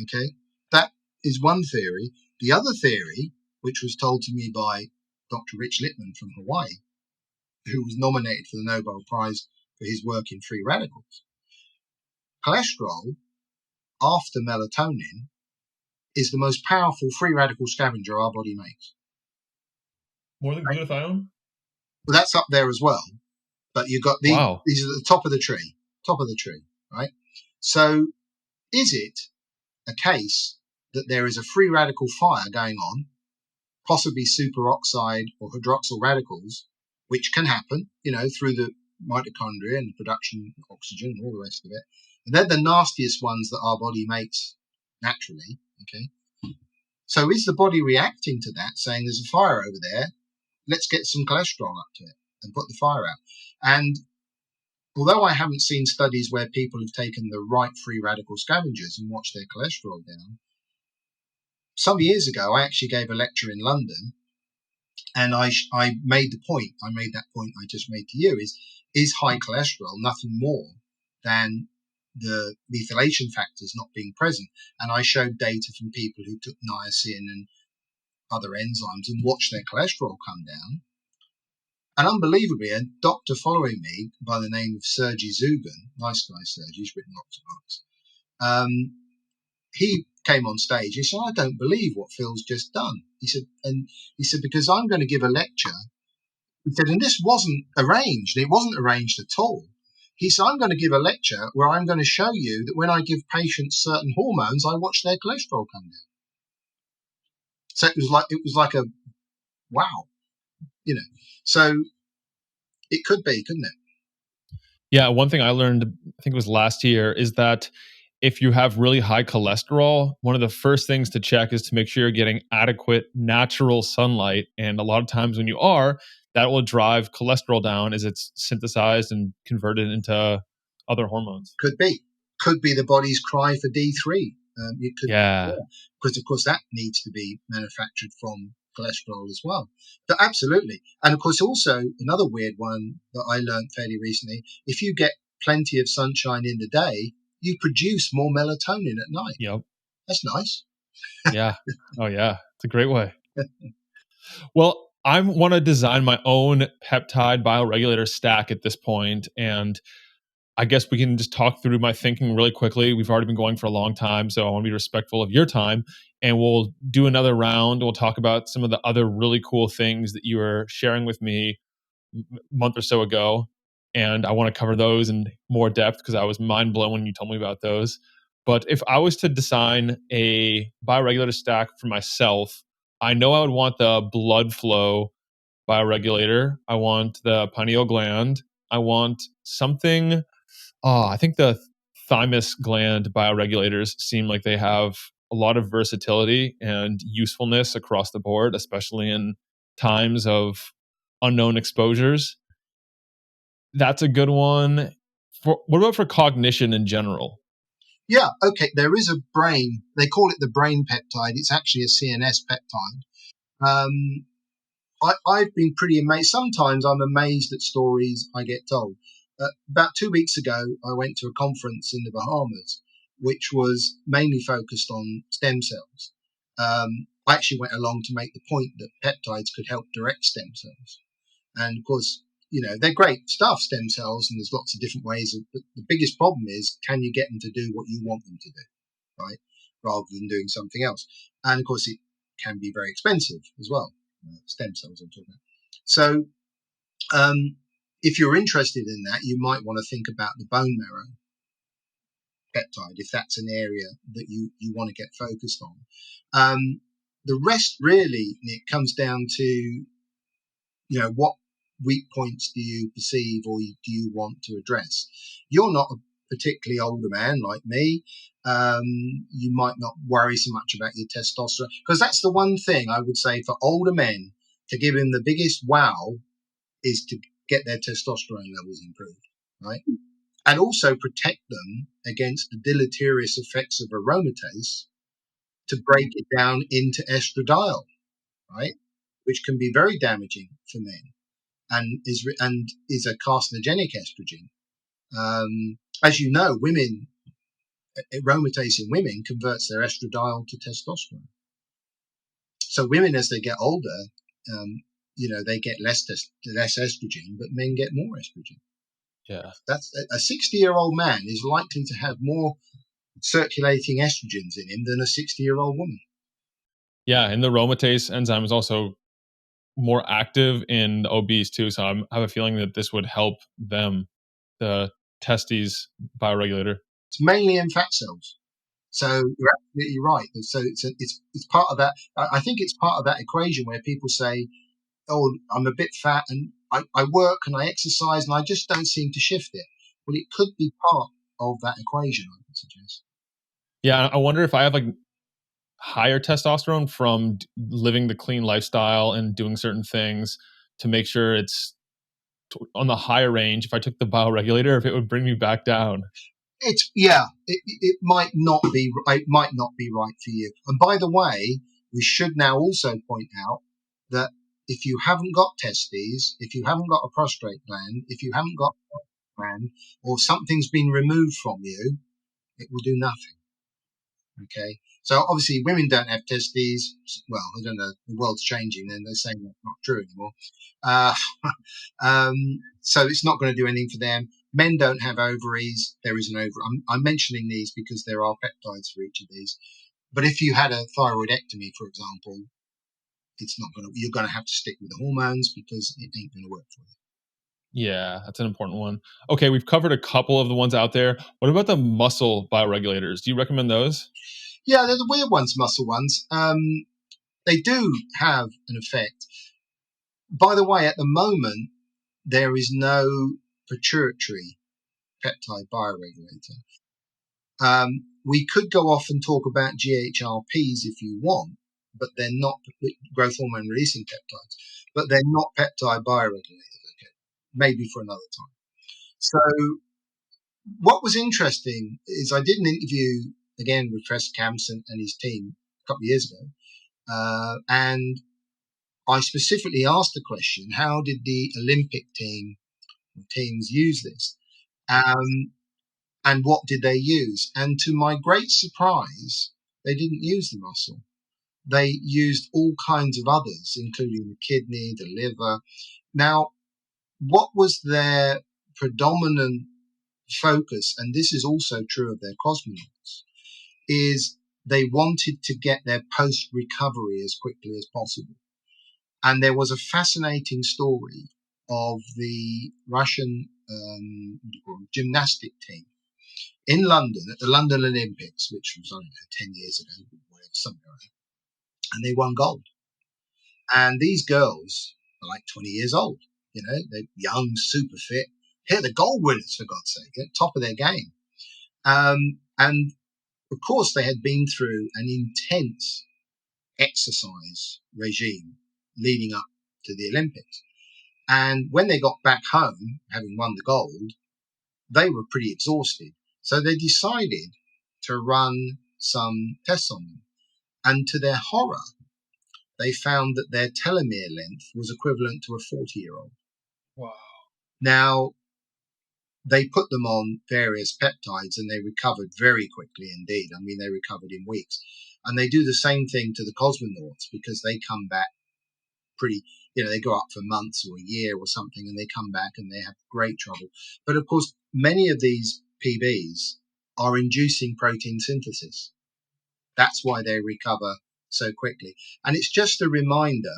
Okay, that is one theory. The other theory, which was told to me by Dr. Rich Lippman from Hawaii, who was nominated for the Nobel Prize for his work in free radicals, cholesterol, after melatonin, is the most powerful free radical scavenger our body makes. More than glutathione? Well, that's up there as well. But you've got these are the top of the tree, right? So is it a case that there is a free radical fire going on, possibly superoxide or hydroxyl radicals, which can happen, through the mitochondria and the production of oxygen and all the rest of it. And they're the nastiest ones that our body makes naturally, okay? So is the body reacting to that, saying there's a fire over there, let's get some cholesterol up to it and put the fire out? And although I haven't seen studies where people have taken the right free radical scavengers and watched their cholesterol down, some years ago I actually gave a lecture in London, and I made that point I just made to you, is high cholesterol nothing more than the methylation factors not being present? And I showed data from people who took niacin and other enzymes and watched their cholesterol come down. And unbelievably, a doctor following me by the name of Sergey Zugan, nice guy Sergey, he's written lots of books, he came on stage. He said, I don't believe what Phil's just done. He said, because I'm going to give a lecture. He said, and this wasn't arranged. It wasn't arranged at all. He said, I'm going to give a lecture where I'm going to show you that when I give patients certain hormones, I watch their cholesterol come down. So it was like a wow, So it could be, couldn't it? Yeah, one thing I learned, I think it was last year, is that if you have really high cholesterol, one of the first things to check is to make sure you're getting adequate natural sunlight. And a lot of times when you are, that will drive cholesterol down as it's synthesized and converted into other hormones. Could be the body's cry for D3. It could, Yeah. because of course that needs to be manufactured from cholesterol as well. But absolutely, and of course also another weird one that I learned fairly recently: if you get plenty of sunshine in the day, you produce more melatonin at night. Yep. That's nice. Yeah. Oh yeah. It's a great way. Well, I want to design my own peptide bioregulator stack at this point, and I guess we can just talk through my thinking really quickly. We've already been going for a long time, so I want to be respectful of your time. And we'll do another round. We'll talk about some of the other really cool things that you were sharing with me a month or so ago. And I want to cover those in more depth because I was mind blown when you told me about those. But if I was to design a bioregulator stack for myself, I know I would want the blood flow bioregulator. I want the pineal gland. I want something. I think the thymus gland bioregulators seem like they have a lot of versatility and usefulness across the board, especially in times of unknown exposures. That's a good one. What about for cognition in general? Yeah, okay. There is a brain. They call it the brain peptide. It's actually a CNS peptide. I've been pretty amazed. Sometimes I'm amazed at stories I get told. About 2 weeks ago, I went to a conference in the Bahamas, which was mainly focused on stem cells. I actually went along to make the point that peptides could help direct stem cells. And of course, they're great stuff, stem cells, and there's lots of different ways. But the biggest problem is, can you get them to do what you want them to do, right? Rather than doing something else. And of course, it can be very expensive as well. Stem cells I'm talking about. So if you're interested in that, you might want to think about the bone marrow peptide, if that's an area that you want to get focused on. The rest really, Nick, comes down to, what weak points do you perceive or do you want to address? You're not a particularly older man like me. You might not worry so much about your testosterone, because that's the one thing I would say for older men to give him the biggest wow is to get their testosterone levels improved, right? And also protect them against the deleterious effects of aromatase to break it down into estradiol, right? Which can be very damaging for men and is a carcinogenic estrogen. As you know, aromatase in women converts their estradiol to testosterone. So women, as they get older, they get less estrogen, but men get more estrogen. Yeah. That's a 60-year-old man is likely to have more circulating estrogens in him than a 60-year-old woman. Yeah, and the aromatase enzyme is also more active in the obese too. So I have a feeling that this would help them, the testes bioregulator. It's mainly in fat cells. So you're absolutely right. So it's part of that. I think it's part of that equation where people say, "Oh, I'm a bit fat and I work and I exercise and I just don't seem to shift it." Well, it could be part of that equation, I would suggest. Yeah, I wonder if I have like higher testosterone from living the clean lifestyle and doing certain things to make sure it's on the higher range. If I took the bioregulator, if it would bring me back down. It might not be right for you. And by the way, we should now also point out that if you haven't got testes, if you haven't got a prostate gland, if you haven't got a gland, or something's been removed from you, it will do nothing. Okay, so obviously women don't have testes. Well, I don't know. The world's changing, and they're saying that's not true anymore. So it's not going to do anything for them. Men don't have ovaries. There is an ovary. I'm mentioning these because there are peptides for each of these. But if you had a thyroidectomy, for example, it's not going to. You're going to have to stick with the hormones because it ain't going to work for you. Yeah, that's an important one. Okay, we've covered a couple of the ones out there. What about the muscle bioregulators? Do you recommend those? Yeah, they're the weird ones, muscle ones. They do have an effect. By the way, at the moment, there is no pituitary peptide bioregulator. We could go off and talk about GHRPs if you want, but they're not growth hormone releasing peptides, but they're not peptide bioregulators. Okay, maybe for another time. So what was interesting is I did an interview again with Professor Camson and his team a couple of years ago, and I specifically asked the question: how did the Olympic teams use this? And what did they use? And to my great surprise, they didn't use the muscle. They used all kinds of others, including the kidney, the liver. Now, what was their predominant focus, and this is also true of their cosmonauts, is they wanted to get their post-recovery as quickly as possible. And there was a fascinating story of the Russian gymnastic team in London at the London Olympics, which was, I don't know, 10 years ago, something like that. And they won gold. And these girls are like 20 years old. You know, they're young, super fit. Here are the gold winners, for God's sake, at top of their game. And of course, they had been through an intense exercise regime leading up to the Olympics. And when they got back home, having won the gold, they were pretty exhausted. So they decided to run some tests on them. And to their horror, they found that their telomere length was equivalent to a 40-year-old. Wow. Now, they put them on various peptides and they recovered very quickly indeed. I mean, they recovered in weeks. And they do the same thing to the cosmonauts because they come back pretty, they go up for months or a year or something and they come back and they have great trouble. But of course, many of these PBs are inducing protein synthesis. That's why they recover so quickly. And it's just a reminder.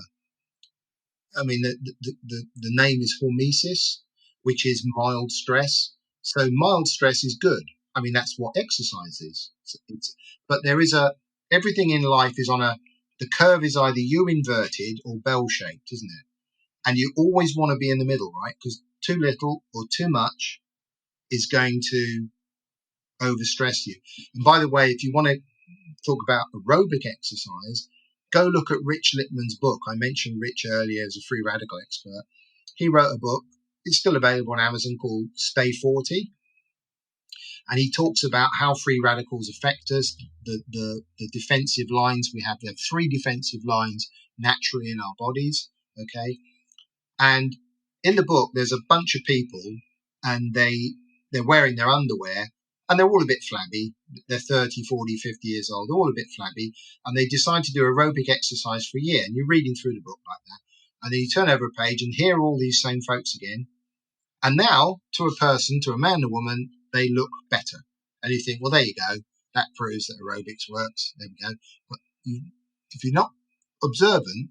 I mean, the name is hormesis, which is mild stress. So mild stress is good. I mean, that's what exercise is. But there is everything in life is the curve is either U-inverted or bell-shaped, isn't it? And you always want to be in the middle, right? Because too little or too much is going to overstress you. And by the way, if you want to talk about aerobic exercise, go look at Rich Lippman's book. I mentioned Rich earlier as a free radical expert. He wrote a book. It's still available on Amazon called Stay 40. And he talks about how free radicals affect us, the defensive lines we have. We have 3 defensive lines naturally in our bodies, okay? And in the book, there's a bunch of people, and they're wearing their underwear, and they're all a bit flabby. They're 30, 40, 50 years old. They're all a bit flabby, and they decide to do aerobic exercise for a year. And you're reading through the book like that. And then you turn over a page, and here are all these same folks again. And now, to a person, to a man or woman, they look better. And you think, well, there you go. That proves that aerobics works. There we go. But if you're not observant,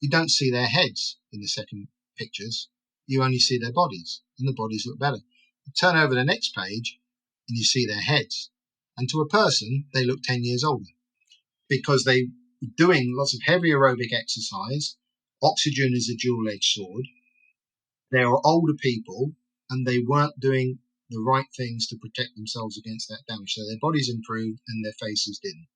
you don't see their heads in the second pictures. You only see their bodies, and the bodies look better. You turn over the next page, and you see their heads. And to a person, they look 10 years older because they're doing lots of heavy aerobic exercise. Oxygen is a dual-edged sword. They are older people, and they weren't doing the right things to protect themselves against that damage. So their bodies improved and their faces didn't.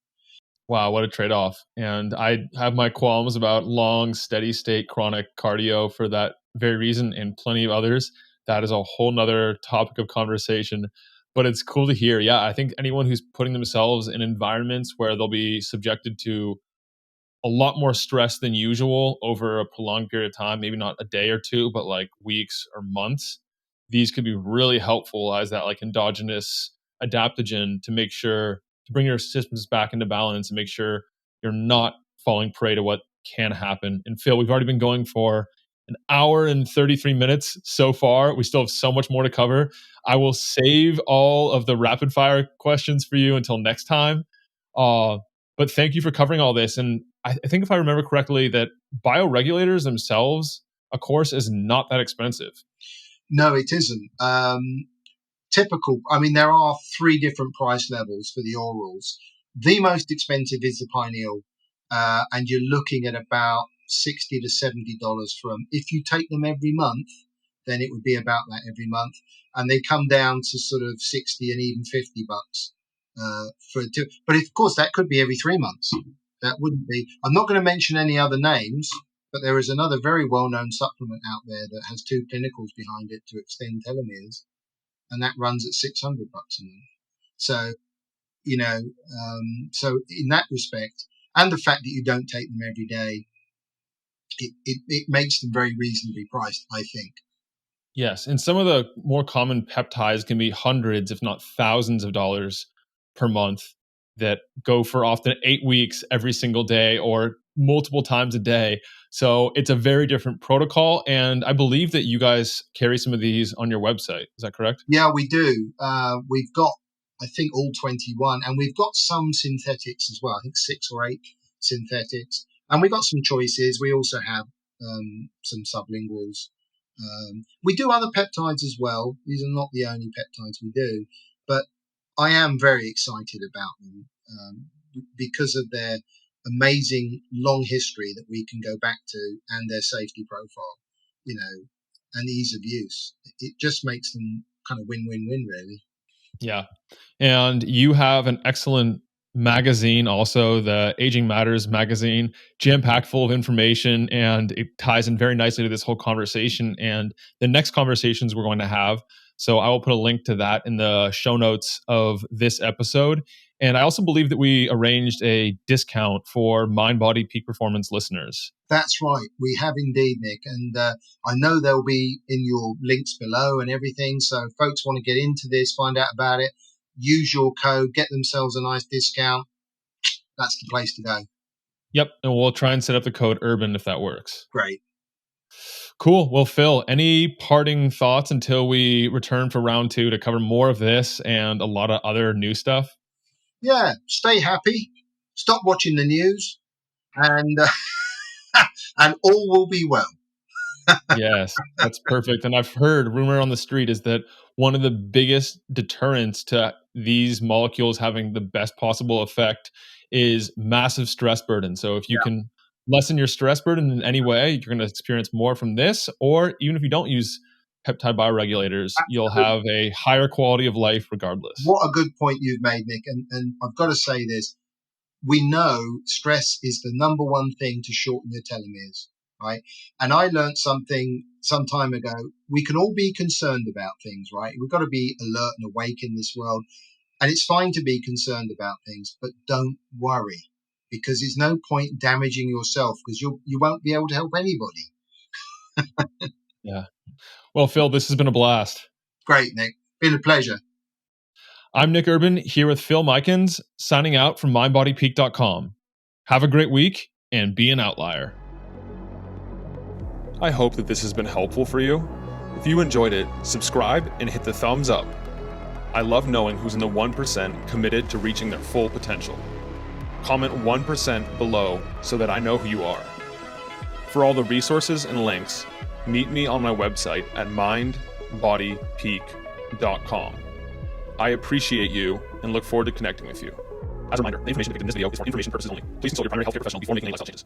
Wow, what a trade-off. And I have my qualms about long, steady state chronic cardio for that very reason and plenty of others. That is a whole nother topic of conversation. But it's cool to hear. Yeah, I think anyone who's putting themselves in environments where they'll be subjected to a lot more stress than usual over a prolonged period of time, maybe not a day or two, but like weeks or months, these could be really helpful as that like endogenous adaptogen to make sure to bring your systems back into balance and make sure you're not falling prey to what can happen. And Phil, we've already been going for an hour and 33 minutes so far. We still have so much more to cover. I will save all of the rapid fire questions for you until next time. But thank you for covering all this. And I think if I remember correctly, that bioregulators themselves, a course, is not that expensive. No, it isn't. Typical. I mean, there are 3 different price levels for the orals. The most expensive is the pineal, and you're looking at about $60 to $70 for them. If you take them every month, then it would be about that every month, and they come down to sort of $60 and even $50 But of course, that could be every 3 months. That wouldn't be. I'm not going to mention any other names, but there is another very well-known supplement out there that has 2 clinicals behind it to extend telomeres, and that runs at $600 a month. So, so in that respect, and the fact that you don't take them every day, it makes them very reasonably priced, I think. Yes, and some of the more common peptides can be hundreds, if not thousands of dollars per month that go for often 8 weeks every single day or multiple times a day. So it's a very different protocol. And I believe that you guys carry some of these on your website. Is that correct? Yeah, we do. We've got, I think, all 21, and we've got some synthetics as well. I think 6 or 8 synthetics. And we've got some choices. We also have some sublinguals. We do other peptides as well. These are not the only peptides we do, but I am very excited about them because of their amazing long history that we can go back to, and their safety profile, and ease of use. It just makes them kind of win-win-win, really. Yeah. And you have an excellent magazine, also the Aging Matters magazine, jam-packed full of information, and it ties in very nicely to this whole conversation and the next conversations we're going to have. So I will put a link to that in the show notes of this episode. And I also believe that we arranged a discount for Mind Body Peak Performance listeners. That's right. We have indeed, Nick. And I know they'll be in your links below and everything. So if folks want to get into this, find out about it, use your code, get themselves a nice discount. That's the place to go. Yep. And we'll try and set up the code URBAN if that works. Great. Cool. Well, Phil, any parting thoughts until we return for round 2 to cover more of this and a lot of other new stuff? Yeah. Stay happy. Stop watching the news. And and all will be well. Yes, that's perfect. And I've heard, rumor on the street is that one of the biggest deterrents to these molecules having the best possible effect is massive stress burden. So if you can lessen your stress burden in any way, you're going to experience more from this. Or even if you don't use peptide bioregulators, you'll have a higher quality of life regardless. What a good point you've made, Nick. And I've got to say this. We know stress is the number one thing to shorten your telomeres, right? And I learned something some time ago. We can all be concerned about things, right? We've got to be alert and awake in this world. And it's fine to be concerned about things, but don't worry, because there's no point damaging yourself, because you won't be able to help anybody. Yeah. Well, Phil, this has been a blast. Great, Nick. Been a pleasure. I'm Nick Urban here with Phil Mykins, signing out from mindbodypeak.com. Have a great week and be an outlier. I hope that this has been helpful for you. If you enjoyed it, subscribe and hit the thumbs up. I love knowing who's in the 1% committed to reaching their full potential. Comment 1% below so that I know who you are. For all the resources and links, meet me on my website at mindbodypeak.com. I appreciate you and look forward to connecting with you. As a reminder, the information depicted in this video is for information purposes only. Please consult your primary healthcare professional before making any lifestyle changes.